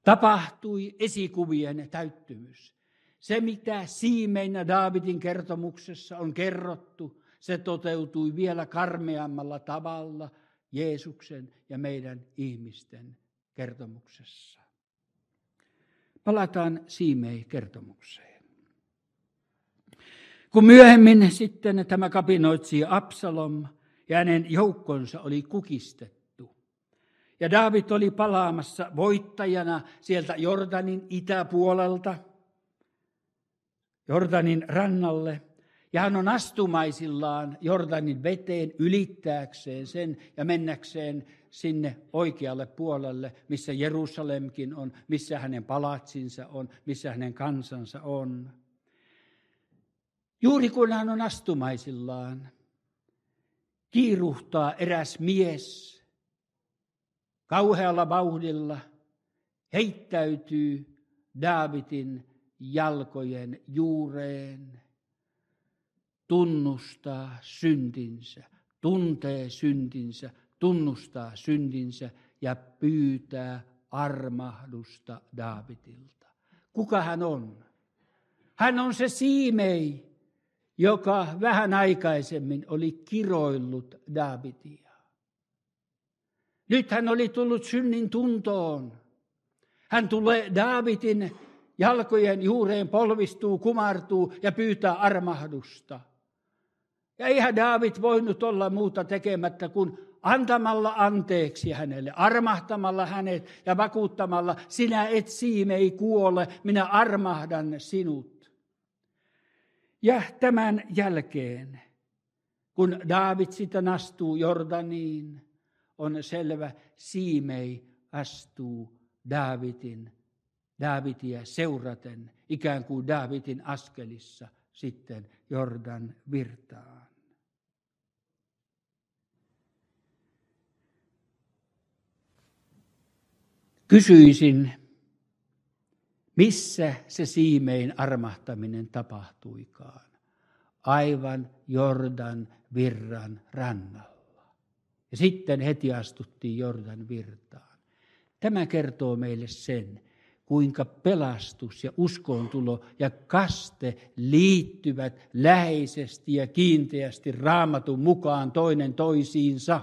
Tapahtui esikuvien täyttymys. Se, mitä siimeinä Daavidin kertomuksessa on kerrottu, se toteutui vielä karmeammalla tavalla Jeesuksen ja meidän ihmisten kertomuksessa. Palataan Siimei-kertomukseen. Kun myöhemmin sitten tämä kapinoitsija Absalom ja hänen joukkonsa oli kukistettu, ja Daavid oli palaamassa voittajana sieltä Jordanin itäpuolelta, Jordanin rannalle, ja hän on astumaisillaan Jordanin veteen ylittääkseen sen ja mennäkseen sinne oikealle puolelle, missä Jerusalemkin on, missä hänen palatsinsa on, missä hänen kansansa on. Juuri kun hän on astumaisillaan, kiiruhtaa eräs mies kauhealla vauhdilla, heittäytyy Daavidin jalkojen juureen, tunnustaa syntinsä, tuntee syntinsä, tunnustaa syntinsä ja pyytää armahdusta Daavidilta. Kuka hän on? Hän on se Siimei, joka vähän aikaisemmin oli kiroillut Daavidia. Nyt hän oli tullut synnin tuntoon. Hän tulee Daavidin jalkojen juureen, polvistuu, kumartuu ja pyytää armahdusta. Ja eihän Daavid voinut olla muuta tekemättä kuin antamalla anteeksi hänelle, armahtamalla hänet ja vakuuttamalla, sinä et Siimei kuole, minä armahdan sinut. Ja tämän jälkeen, kun Daavid sitten astuu Jordaniin, on selvä, Siimei astuu Daavidia seuraten, ikään kuin Daavidin askelissa sitten Jordan virtaan. Kysyisin, missä se Siimein armahtaminen tapahtuikaan? Aivan Jordan virran rannalla. Ja sitten heti astuttiin Jordan virtaan. Tämä kertoo meille sen, kuinka pelastus ja uskontulo ja kaste liittyvät läheisesti ja kiinteästi Raamatun mukaan toinen toisiinsa.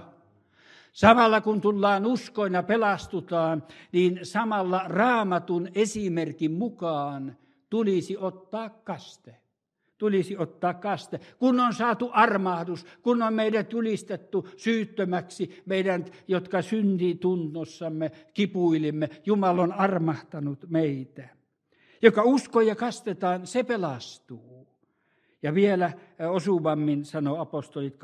Samalla kun tullaan uskoon ja pelastutaan, niin samalla Raamatun esimerkin mukaan tulisi ottaa kaste. Kun on saatu armahdus, kun on meidät julistettu syyttömäksi, meidän, jotka syntitunnossamme kipuilimme, Jumala on armahtanut meitä. Joka uskoo ja kastetaan, se pelastuu. Ja vielä osuvammin sanoo apostolit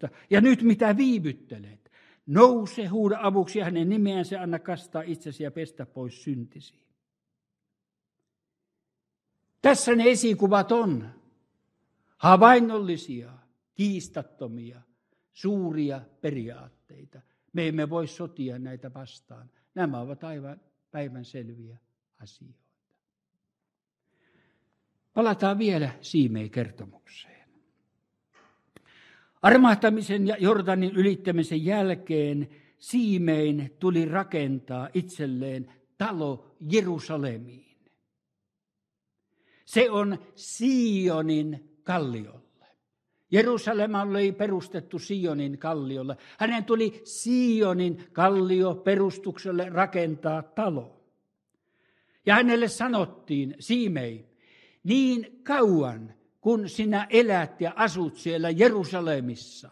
22:16. Ja nyt mitä viivyttelet? Nouse, huuda avuksi hänen nimeänsä, anna kastaa itsesi ja pestä pois syntisi. Tässä ne esikuvat on havainnollisia, kiistattomia, suuria periaatteita. Me emme voi sotia näitä vastaan. Nämä ovat aivan päivänselviä asioita. Palataan vielä Siimei-kertomukseen. Armahtamisen ja Jordanin ylittämisen jälkeen Siimein tuli rakentaa itselleen talo Jerusalemiin. Se on Sionin kalliolle. Jerusalem oli perustettu Sionin kalliolle. Hänen tuli Sionin kallio perustukselle rakentaa talo. Ja hänelle sanottiin, Simei, niin kauan kun sinä elät ja asut siellä Jerusalemissa,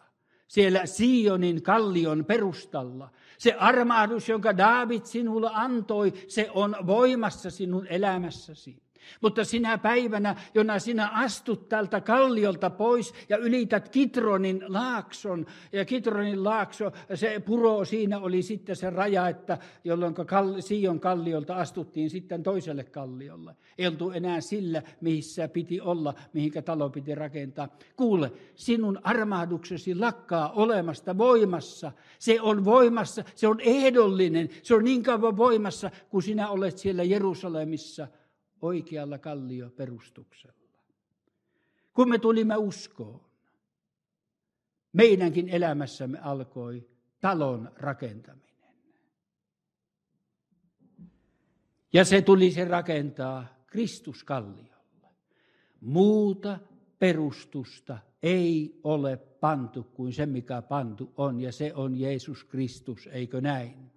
siellä Sionin kallion perustalla, se armahdus, jonka Daavid sinulle antoi, se on voimassa sinun elämässäsi. Mutta sinä päivänä, jona sinä astut tältä kalliolta pois ja ylität Kidronin laakson, ja Kidronin laakso, se puro siinä oli sitten se raja, että jolloin Sion kalliolta astuttiin sitten toiselle kalliolle. Ei oltu enää sillä, missä piti olla, mihinkä talo piti rakentaa. Kuule, sinun armahduksesi lakkaa olemasta voimassa. Se on voimassa, se on ehdollinen, se on niin kauan voimassa, kun sinä olet siellä Jerusalemissa oikealla kallioperustuksella. Kun me tulimme uskoon, meidänkin elämässämme alkoi talon rakentaminen. Ja se tulisi rakentaa Kristuskalliolle. Muuta perustusta ei ole pantu kuin se, mikä pantu on, ja se on Jeesus Kristus, eikö näin?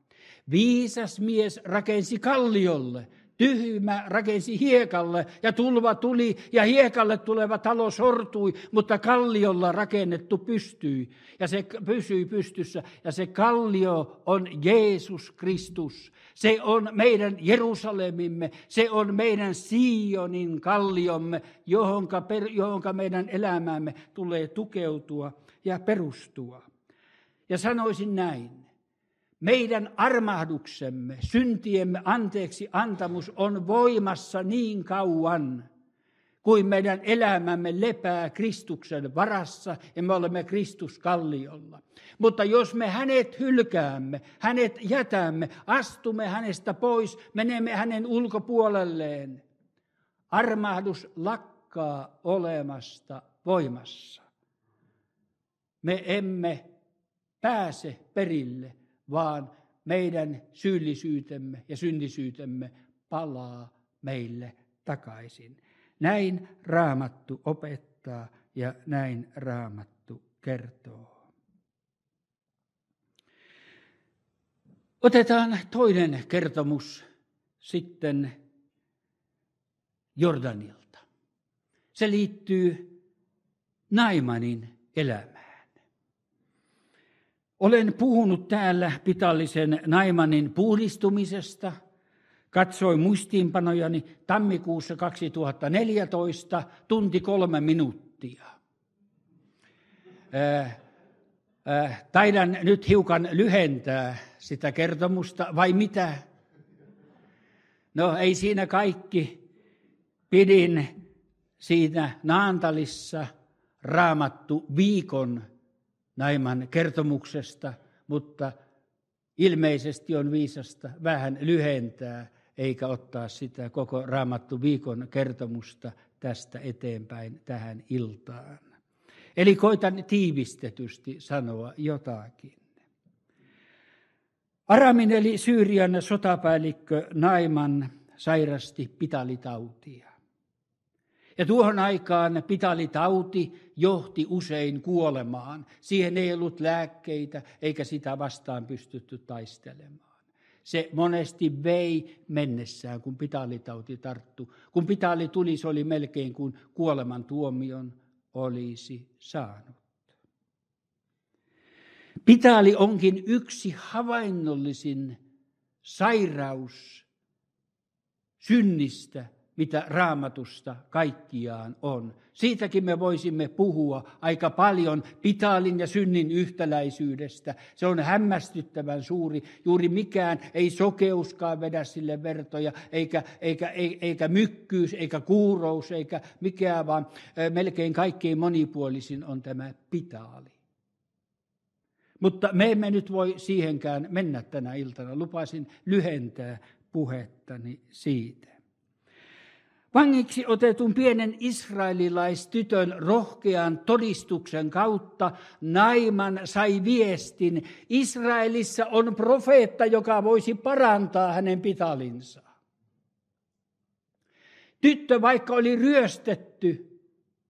Viisas mies rakensi kalliolle, tyhmä rakensi hiekalle ja tulva tuli ja hiekalle tuleva talo sortui, mutta kalliolla rakennettu pystyi ja se pysyi pystyssä ja se kallio on Jeesus Kristus. Se on meidän Jerusalemimme, se on meidän Sionin kalliomme, johonka meidän elämämme tulee tukeutua ja perustua. Ja sanoisin näin. Meidän armahduksemme, syntiemme anteeksi antamus on voimassa niin kauan, kuin meidän elämämme lepää Kristuksen varassa ja me olemme Kristuskalliolla. Mutta jos me hänet hylkäämme, hänet jätämme, astumme hänestä pois, menemme hänen ulkopuolelleen, armahdus lakkaa olemasta voimassa. Me emme pääse perille, vaan meidän syyllisyytemme ja syntisyytemme palaa meille takaisin. Näin Raamattu opettaa ja näin Raamattu kertoo. Otetaan toinen kertomus sitten Jordanilta. Se liittyy Naimanin elämään. Olen puhunut täällä Pitallisen Naimanin puhdistumisesta. Katsoin muistiinpanojani tammikuussa 2014, tunti 3 minuuttia. Taidan nyt hiukan lyhentää sitä kertomusta, vai mitä? No ei siinä kaikki. Pidin siinä Naantalissa Raamattu viikon Naiman kertomuksesta, mutta ilmeisesti on viisasta vähän lyhentää, eikä ottaa sitä koko Raamattu viikon kertomusta tästä eteenpäin tähän iltaan. Eli koitan tiivistetysti sanoa jotakin. Aramin eli Syyrian sotapäällikkö Naiman sairasti pitalitautia. Ja tuohon aikaan pitalitauti johti usein kuolemaan. Siihen ei ollut lääkkeitä eikä sitä vastaan pystytty taistelemaan. Se monesti vei mennessään, kun pitalitauti tarttui. Kun pitali tuli, se oli melkein kuin kuoleman tuomion olisi saanut. Pitali onkin yksi havainnollisin sairaus synnistä, mitä Raamatusta kaikkiaan on. Siitäkin me voisimme puhua aika paljon Pitalin ja synnin yhtäläisyydestä. Se on hämmästyttävän suuri. Juuri mikään, ei sokeuskaan vedä sille vertoja, eikä mykkyys, eikä kuurous, eikä mikään, vaan melkein kaikkein monipuolisin on tämä Pitali. Mutta me emme nyt voi siihenkään mennä tänä iltana. Lupasin lyhentää puhettani siitä. Vangiksi otetun pienen israelilaistytön rohkean todistuksen kautta Naiman sai viestin. Israelissa on profeetta, joka voisi parantaa hänen pitalinsa. Tyttö, vaikka oli ryöstetty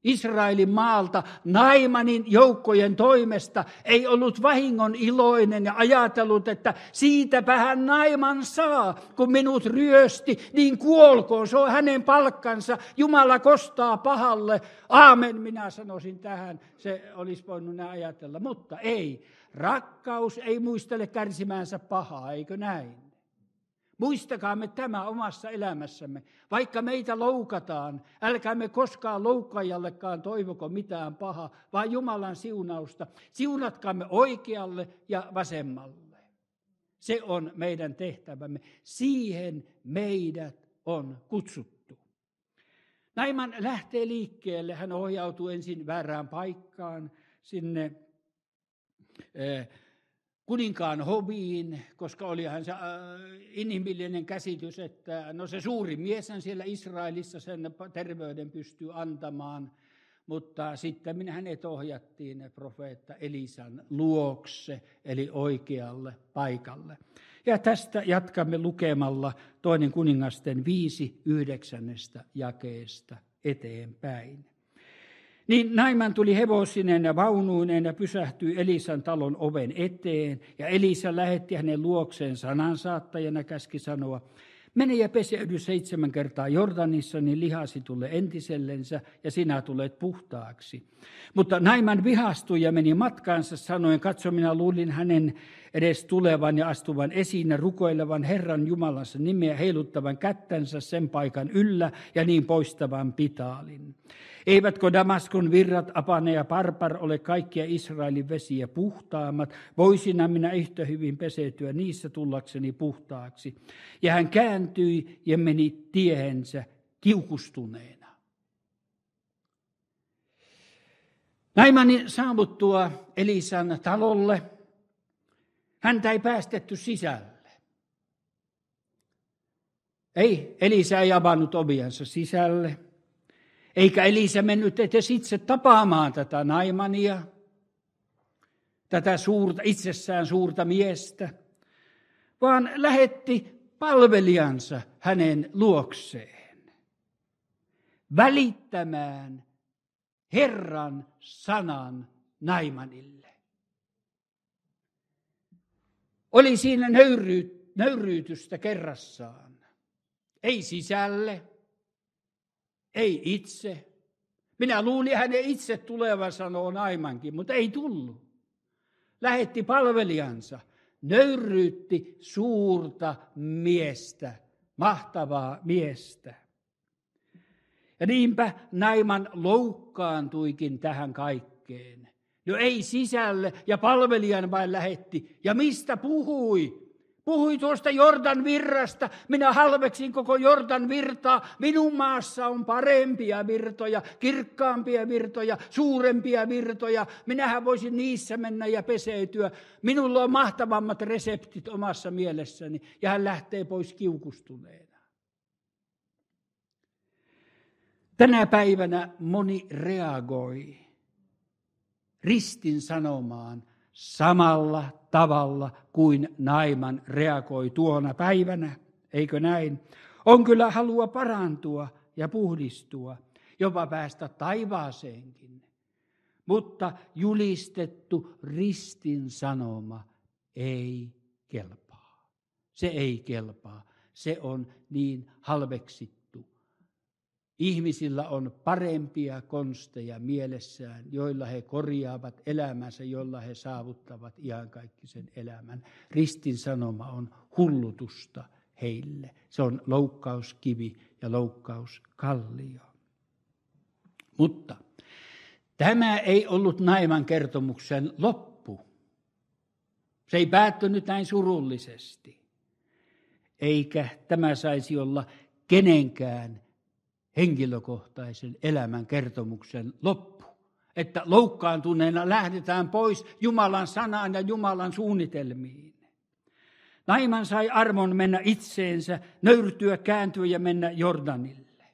Israelin maalta Naimanin joukkojen toimesta, ei ollut vahingon iloinen ja ajatellut, että siitäpähän Naiman saa, kun minut ryösti, niin kuolkoon, se on hänen palkkansa, Jumala kostaa pahalle, aamen, minä sanoisin tähän, se olisi voinut näin ajatella, mutta ei, rakkaus ei muistele kärsimäänsä pahaa, eikö näin? Muistakaamme tämä omassa elämässämme. Vaikka meitä loukataan, älkäämme koskaan loukkaajallekaan toivoko mitään pahaa, vaan Jumalan siunausta. Siunatkaamme oikealle ja vasemmalle. Se on meidän tehtävämme. Siihen meidät on kutsuttu. Naiman lähtee liikkeelle. Hän ohjautuu ensin väärään paikkaan sinne kuninkaan hoviin, koska olihan se inhimillinen käsitys, että no se suuri mies siellä Israelissa sen terveyden pystyy antamaan, mutta sitten hänet ohjattiin profeetta Elisan luokse, eli oikealle paikalle. Ja tästä jatkamme lukemalla 2. kuningasten 5:9 jakeesta eteenpäin. Niin Naiman tuli hevosinen ja vaunuineen ja pysähtyi Elisan talon oven eteen. Ja Elisa lähetti hänen luokseen sanansaattajana, käski sanoa, mene ja peseydy 7 kertaa Jordanissa, niin lihasi tulee entisellensä ja sinä tulet puhtaaksi. Mutta Naiman vihastui ja meni matkaansa sanoen, katso, minä luulin hänen edes tulevan ja astuvan esiin ja rukoilevan Herran Jumalansa nimeä, heiluttavan kättänsä sen paikan yllä ja niin poistavan pitaalin. Eivätkö Damaskon virrat, Apane ja Parpar ole kaikkia Israelin vesiä puhtaammat? Voisinä minä yhtä hyvin peseytyä niissä tullakseni puhtaaksi. Ja hän kääntyi ja meni tiehensä kiukustuneena. Naimanin saavuttua Elisan talolle, häntä ei päästetty sisälle. Ei, Elisa ei avannut oviansa sisälle. Eikä Elisa mennyt edes itse tapaamaan tätä Naimania, tätä itsessään suurta miestä, vaan lähetti palvelijansa hänen luokseen välittämään Herran sanan Naimanille. Oli siinä nöyryytystä kerrassaan, ei sisälle. Ei itse. Minä luulin hänen itse tulevan, sanoo Naimankin, mutta ei tullut. Lähetti palvelijansa, nöyryytti suurta miestä, mahtavaa miestä. Ja niinpä Naiman loukkaantuikin tähän kaikkeen. No ei sisälle ja palvelijan vain lähetti. Ja mistä puhui? Puhui tuosta Jordan virrasta. Minä halveksin koko Jordan virtaa. Minun maassa on parempia virtoja, kirkkaampia virtoja, suurempia virtoja. Minähän voisin niissä mennä ja peseytyä. Minulla on mahtavammat reseptit omassa mielessäni. Ja hän lähtee pois kiukustuneena. Tänä päivänä moni reagoi ristin sanomaan samalla tavalla kuin Naiman reagoi tuona päivänä, eikö näin? On kyllä halua parantua ja puhdistua, jopa päästä taivaaseenkin. Mutta julistettu ristin sanoma ei kelpaa. Se ei kelpaa. Se on niin halveksittu. Ihmisillä on parempia konsteja mielessään, joilla he korjaavat elämänsä, joilla he saavuttavat iankaikkisen elämän. Ristin sanoma on hullutusta heille. Se on loukkauskivi ja loukkauskallio. Mutta tämä ei ollut Naiman kertomuksen loppu. Se ei päättynyt näin surullisesti. Eikä tämä saisi olla kenenkään henkilökohtaisen elämän kertomuksen loppu. Että loukkaantuneena lähdetään pois Jumalan sanaan ja Jumalan suunnitelmiin. Naiman sai armon mennä itseensä, nöyrtyä, kääntyä ja mennä Jordanille.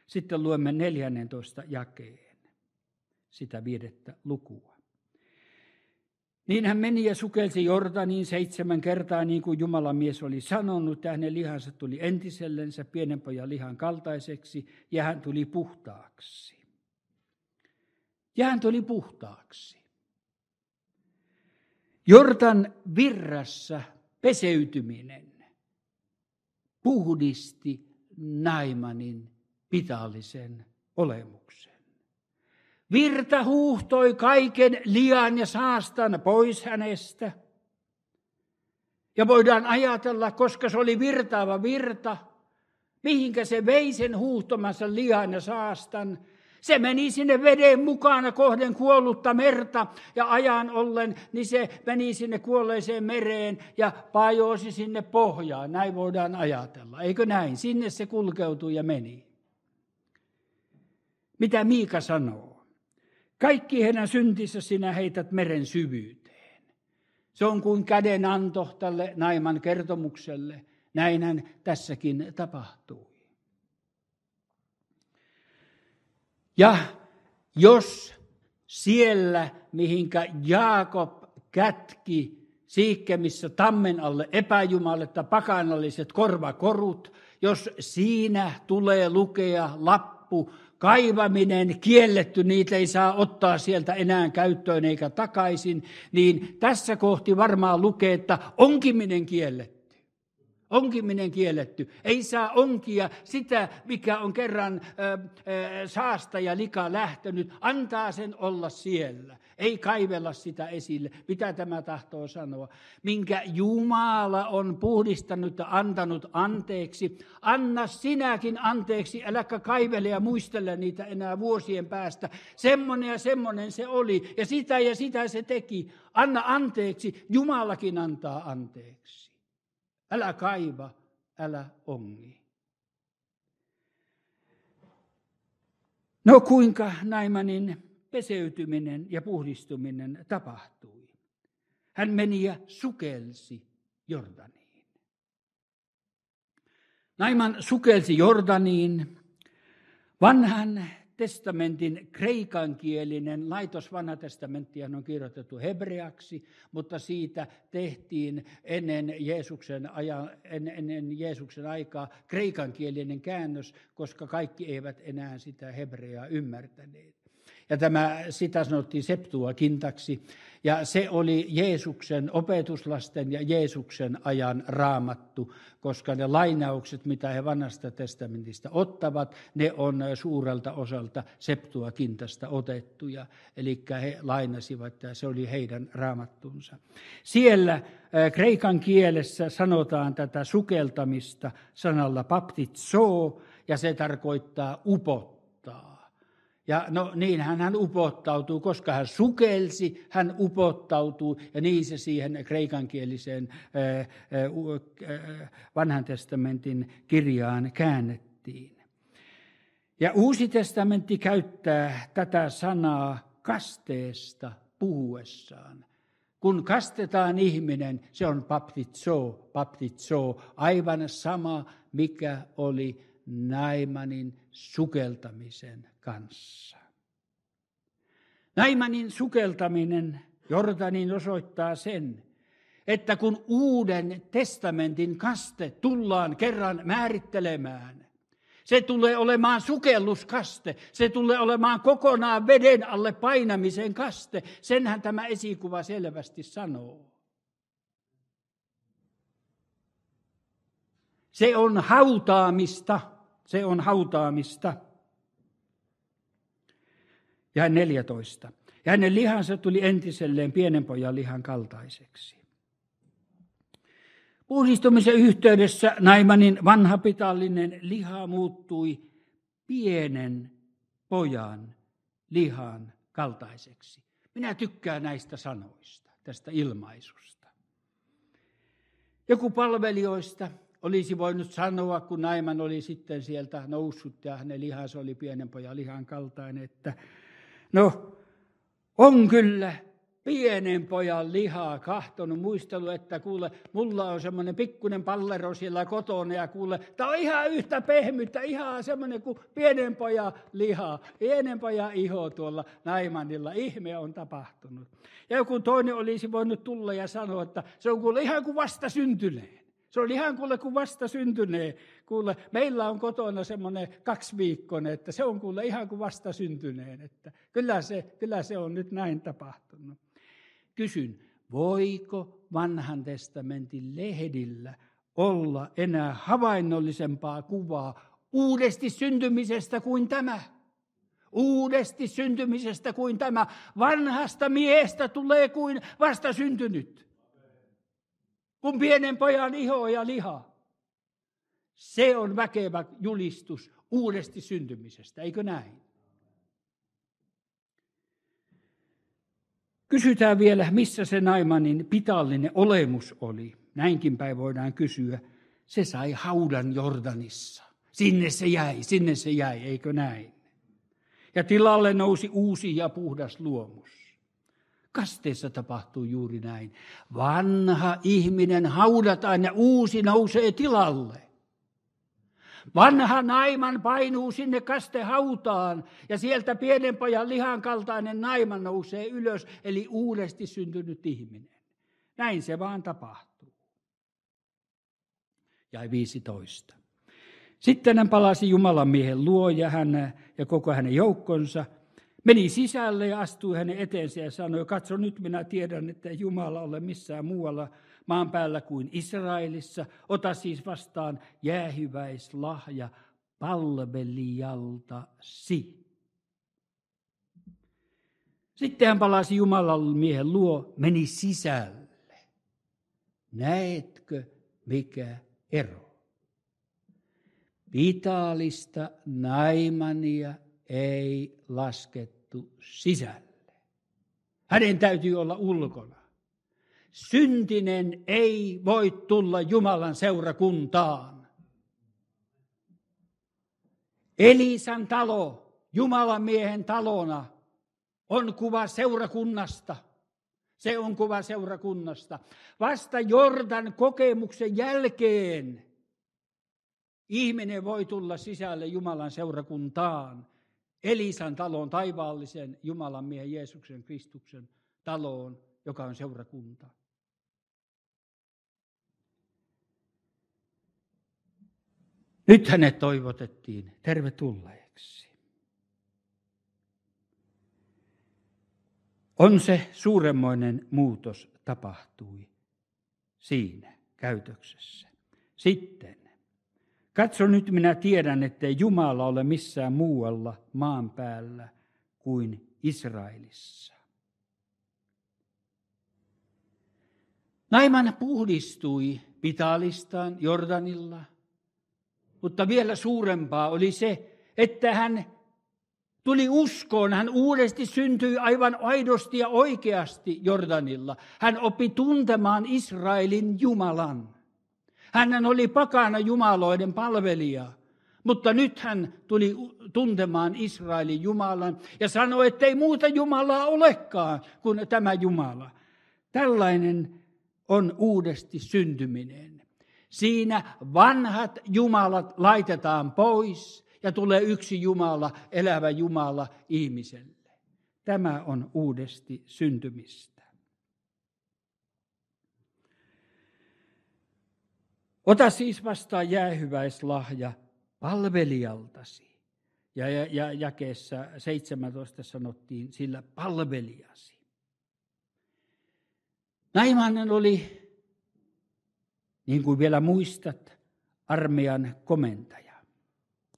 Sitten luemme 14 jakeen, sitä 5. lukua. Niin hän meni ja sukelsi Jordaniin 7 kertaa, niin kuin Jumalan mies oli sanonut, ja hänen lihansa tuli entisellensä pienen pojan lihan kaltaiseksi, ja hän tuli puhtaaksi. ja hän tuli puhtaaksi. Jordan virrassa peseytyminen puhdisti Naimanin pitallisen olemuksen. Virta huuhtoi kaiken lian ja saastan pois hänestä. Ja voidaan ajatella, koska se oli virtaava virta, mihinkä se vei sen huuhtomansa lian ja saastan. Se meni sinne veden mukana kohden kuollutta merta ja ajan ollen, niin se meni sinne kuolleeseen mereen ja pajosi sinne pohjaan. Näin voidaan ajatella. Eikö näin? Sinne se kulkeutui ja meni. Mitä Miika sanoo? Kaikki heidän syntissä sinä heität meren syvyyteen. Se on kuin kädenanto tälle Naiman kertomukselle. Näinhän tässäkin tapahtui. Ja jos siellä, mihinkä Jaakob kätki Siikkemissä tammen alle epäjumaletta pakanalliset korvakorut, jos siinä tulee lukea lappu, kaivaminen kielletty, niitä ei saa ottaa sieltä enää käyttöön eikä takaisin, niin tässä kohti varmaan lukee, että onkiminen kielletty. Onkiminen kielletty. Ei saa onkia sitä, mikä on kerran saasta ja lika lähtenyt. Antaa sen olla siellä. Ei kaivella sitä esille. Mitä tämä tahtoo sanoa? Minkä Jumala on puhdistanut ja antanut anteeksi. Anna sinäkin anteeksi. Äläkä kaivele ja muistele niitä enää vuosien päästä. Semmoinen ja semmoinen se oli. Ja sitä se teki. Anna anteeksi. Jumalakin antaa anteeksi. Älä kaiva, älä ongi. No kuinka Naimanin peseytyminen ja puhdistuminen tapahtui? Hän meni ja sukelsi Jordaniin. Naiman sukelsi Jordaniin. Vanhan testamentin kreikankielinen laitos, vanha testamentti on kirjoitettu hebreaksi, mutta siitä tehtiin ennen Jeesuksen aikaa kreikankielinen käännös, koska kaikki eivät enää sitä hebreaa ymmärtäneet. Ja sitä sanottiin Septuagintaksi, ja se oli Jeesuksen opetuslasten ja Jeesuksen ajan raamattu, koska ne lainaukset, mitä he vanhasta testamentista ottavat, ne on suurelta osalta Septuagintasta otettuja, eli he lainasivat, ja se oli heidän raamattunsa. Siellä kreikan kielessä sanotaan tätä sukeltamista sanalla baptizo, ja se tarkoittaa upottaa. Ja no niin hän upottautuu, koska hän sukelsi, hän upottautuu ja niin se siihen kreikankieliseen vanhan testamentin kirjaan käännettiin. Ja Uusi testamentti käyttää tätä sanaa kasteesta puhuessaan. Kun kastetaan ihminen, se on baptizo, aivan sama mikä oli Naimanin sukeltamisen kanssa. Naimanin sukeltaminen Jordaniin osoittaa sen, että kun Uuden testamentin kaste tullaan kerran määrittelemään, se tulee olemaan sukelluskaste, se tulee olemaan kokonaan veden alle painamisen kaste. Senhän tämä esikuva selvästi sanoo. Se on hautaamista. Se on hautaamista. Ja 14. Ja hänen lihansa tuli entiselleen pienen pojan lihan kaltaiseksi. Puhdistumisen yhteydessä Naimanin vanhapitallinen liha muuttui pienen pojan lihan kaltaiseksi. Minä tykkään näistä sanoista, tästä ilmaisusta. Joku palvelijoista olisi voinut sanoa, kun Naiman oli sitten sieltä noussut ja hänen lihansa oli pienen pojan lihan kaltainen, että no on kyllä pienen pojan lihaa kahtonut, muistellut, että kuule, mulla on semmoinen pikkuinen pallero siellä kotona ja kuule, tämä on ihan yhtä pehmyttä, ihan semmoinen kuin pienen pojan liha, pienen pojan iho tuolla Naimanilla, ihme on tapahtunut. Ja joku toinen olisi voinut tulla ja sanoa, että se on kuule ihan kuin vasta syntyneen. Se oli ihan kuin vasta syntyneen. Kuule, meillä on kotona semmoinen 2-viikkoinen, että se on kuule ihan kuin vasta syntyneen. Että kyllä se on nyt näin tapahtunut. Kysyn, voiko vanhan testamentin lehdillä olla enää havainnollisempaa kuvaa uudesti syntymisestä kuin tämä? Uudesti syntymisestä kuin tämä. Vanhasta miehestä tulee kuin vasta syntynyt. Kun pienen pojan iho ja liha. Se on väkevä julistus uudesti syntymisestä, eikö näin? Kysytään vielä, missä se Naimanin pitallinen olemus oli. Näinkin päin voidaan kysyä. Se sai haudan Jordanissa. Sinne se jäi, eikö näin? Ja tilalle nousi uusi ja puhdas luomus. Kasteessa tapahtuu juuri näin. Vanha ihminen haudataan ja uusi nousee tilalle. Vanha Naiman painuu sinne kastehautaan ja sieltä pienen pojan lihan kaltainen Naiman nousee ylös, eli uudesti syntynyt ihminen. Näin se vaan tapahtuu. Jäi 15. Sitten hän palasi Jumalan miehen luo ja hän ja koko hänen joukkonsa. Meni sisälle ja astui hänen eteensä ja sanoi, katso nyt minä tiedän, että ei Jumala ole missään muualla maan päällä kuin Israelissa. Ota siis vastaan jäähyväislahja palvelijaltasi. Sitten hän palasi Jumalan miehen luo, meni sisälle. Näetkö mikä ero? Pitaalista Naimania ei laskettu sisälle. Hänen täytyy olla ulkona. Syntinen ei voi tulla Jumalan seurakuntaan. Elisan talo, Jumalan miehen talona, on kuva seurakunnasta. Se on kuva seurakunnasta. Vasta Jordan kokemuksen jälkeen ihminen voi tulla sisälle Jumalan seurakuntaan. Elisan taloon, taivaallisen Jumalan miehen Jeesuksen Kristuksen taloon, joka on seurakunta. Nyt hänet toivotettiin tervetulleeksi. On se suuremmoinen muutos tapahtui siinä käytöksessä. Sitten, katso nyt minä tiedän, ettei Jumala ole missään muualla maan päällä kuin Israelissa. Naiman puhdistui Pitalistaan Jordanilla, mutta vielä suurempaa oli se, että hän tuli uskoon. Hän uudesti syntyi aivan aidosti ja oikeasti Jordanilla. Hän oppi tuntemaan Israelin Jumalan. Hän oli pakana jumaloiden palvelija, mutta nyt hän tuli tuntemaan Israelin Jumalan ja sanoi, että ei muuta Jumalaa olekaan kuin tämä Jumala. Tällainen on uudesti syntyminen. Siinä vanhat jumalat laitetaan pois ja tulee yksi Jumala, elävä Jumala ihmiselle. Tämä on uudesti syntymistä. Ota siis vastaan jäähyväislahja palvelijaltasi. Ja jakeessa 17 sanottiin sillä palvelijasi. Naimanen oli, niin kuin vielä muistat, armeijan komentaja,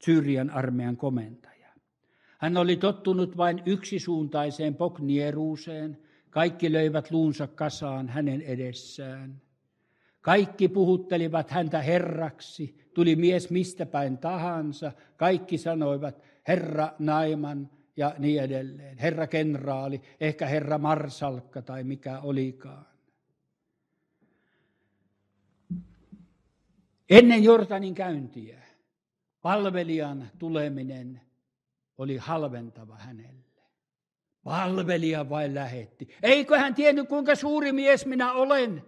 Syyrian armeijan komentaja. Hän oli tottunut vain yksisuuntaiseen poknieruuseen. Kaikki löivät luunsa kasaan hänen edessään. Kaikki puhuttelivat häntä herraksi, tuli mies mistä päin tahansa. Kaikki sanoivat herra Naiman ja niin edelleen. Herra kenraali, ehkä herra marsalkka tai mikä olikaan. Ennen Jordanin käyntiä palvelijan tuleminen oli halventava hänelle. Palvelija vain lähetti. Eikö hän tiennyt, kuinka suuri mies minä olen?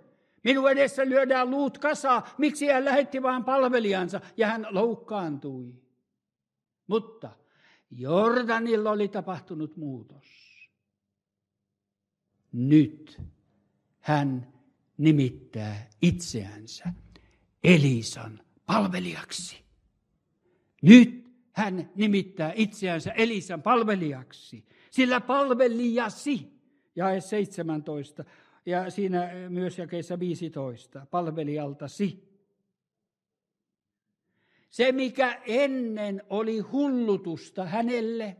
Minun edessä lyödään luut kasaan. Miksi hän lähetti vain palvelijansa? Ja hän loukkaantui. Mutta Jordanilla oli tapahtunut muutos. Nyt hän nimittää itseänsä Elisan palvelijaksi. Nyt hän nimittää itseänsä Elisan palvelijaksi, sillä palvelijasi, jae 17, ja siinä myös jakeessa 15, palvelijaltasi. Se, mikä ennen oli hullutusta hänelle,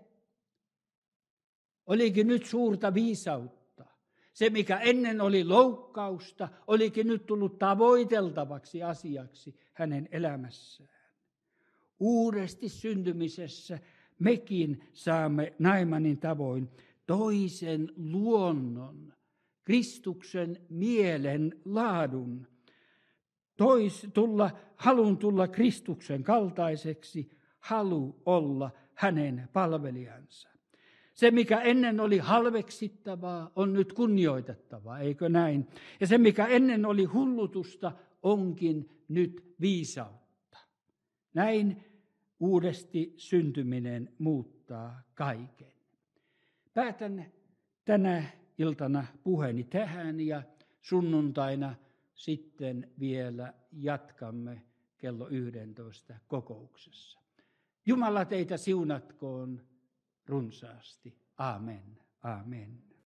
olikin nyt suurta viisautta. Se, mikä ennen oli loukkausta, olikin nyt tullut tavoiteltavaksi asiaksi hänen elämässään. Uudesti syntymisessä mekin saamme Naimanin tavoin toisen luonnon, Kristuksen mielen laadun, halun tulla Kristuksen kaltaiseksi, halu olla hänen palvelijansa. Se, mikä ennen oli halveksittavaa, on nyt kunnioitettavaa, eikö näin? Ja se, mikä ennen oli hullutusta, onkin nyt viisautta. Näin uudesti syntyminen muuttaa kaiken. Päätän tänä iltana puheeni tähän ja sunnuntaina sitten vielä jatkamme kello 11 kokouksessa. Jumala teitä siunatkoon runsaasti. Amen. Amen.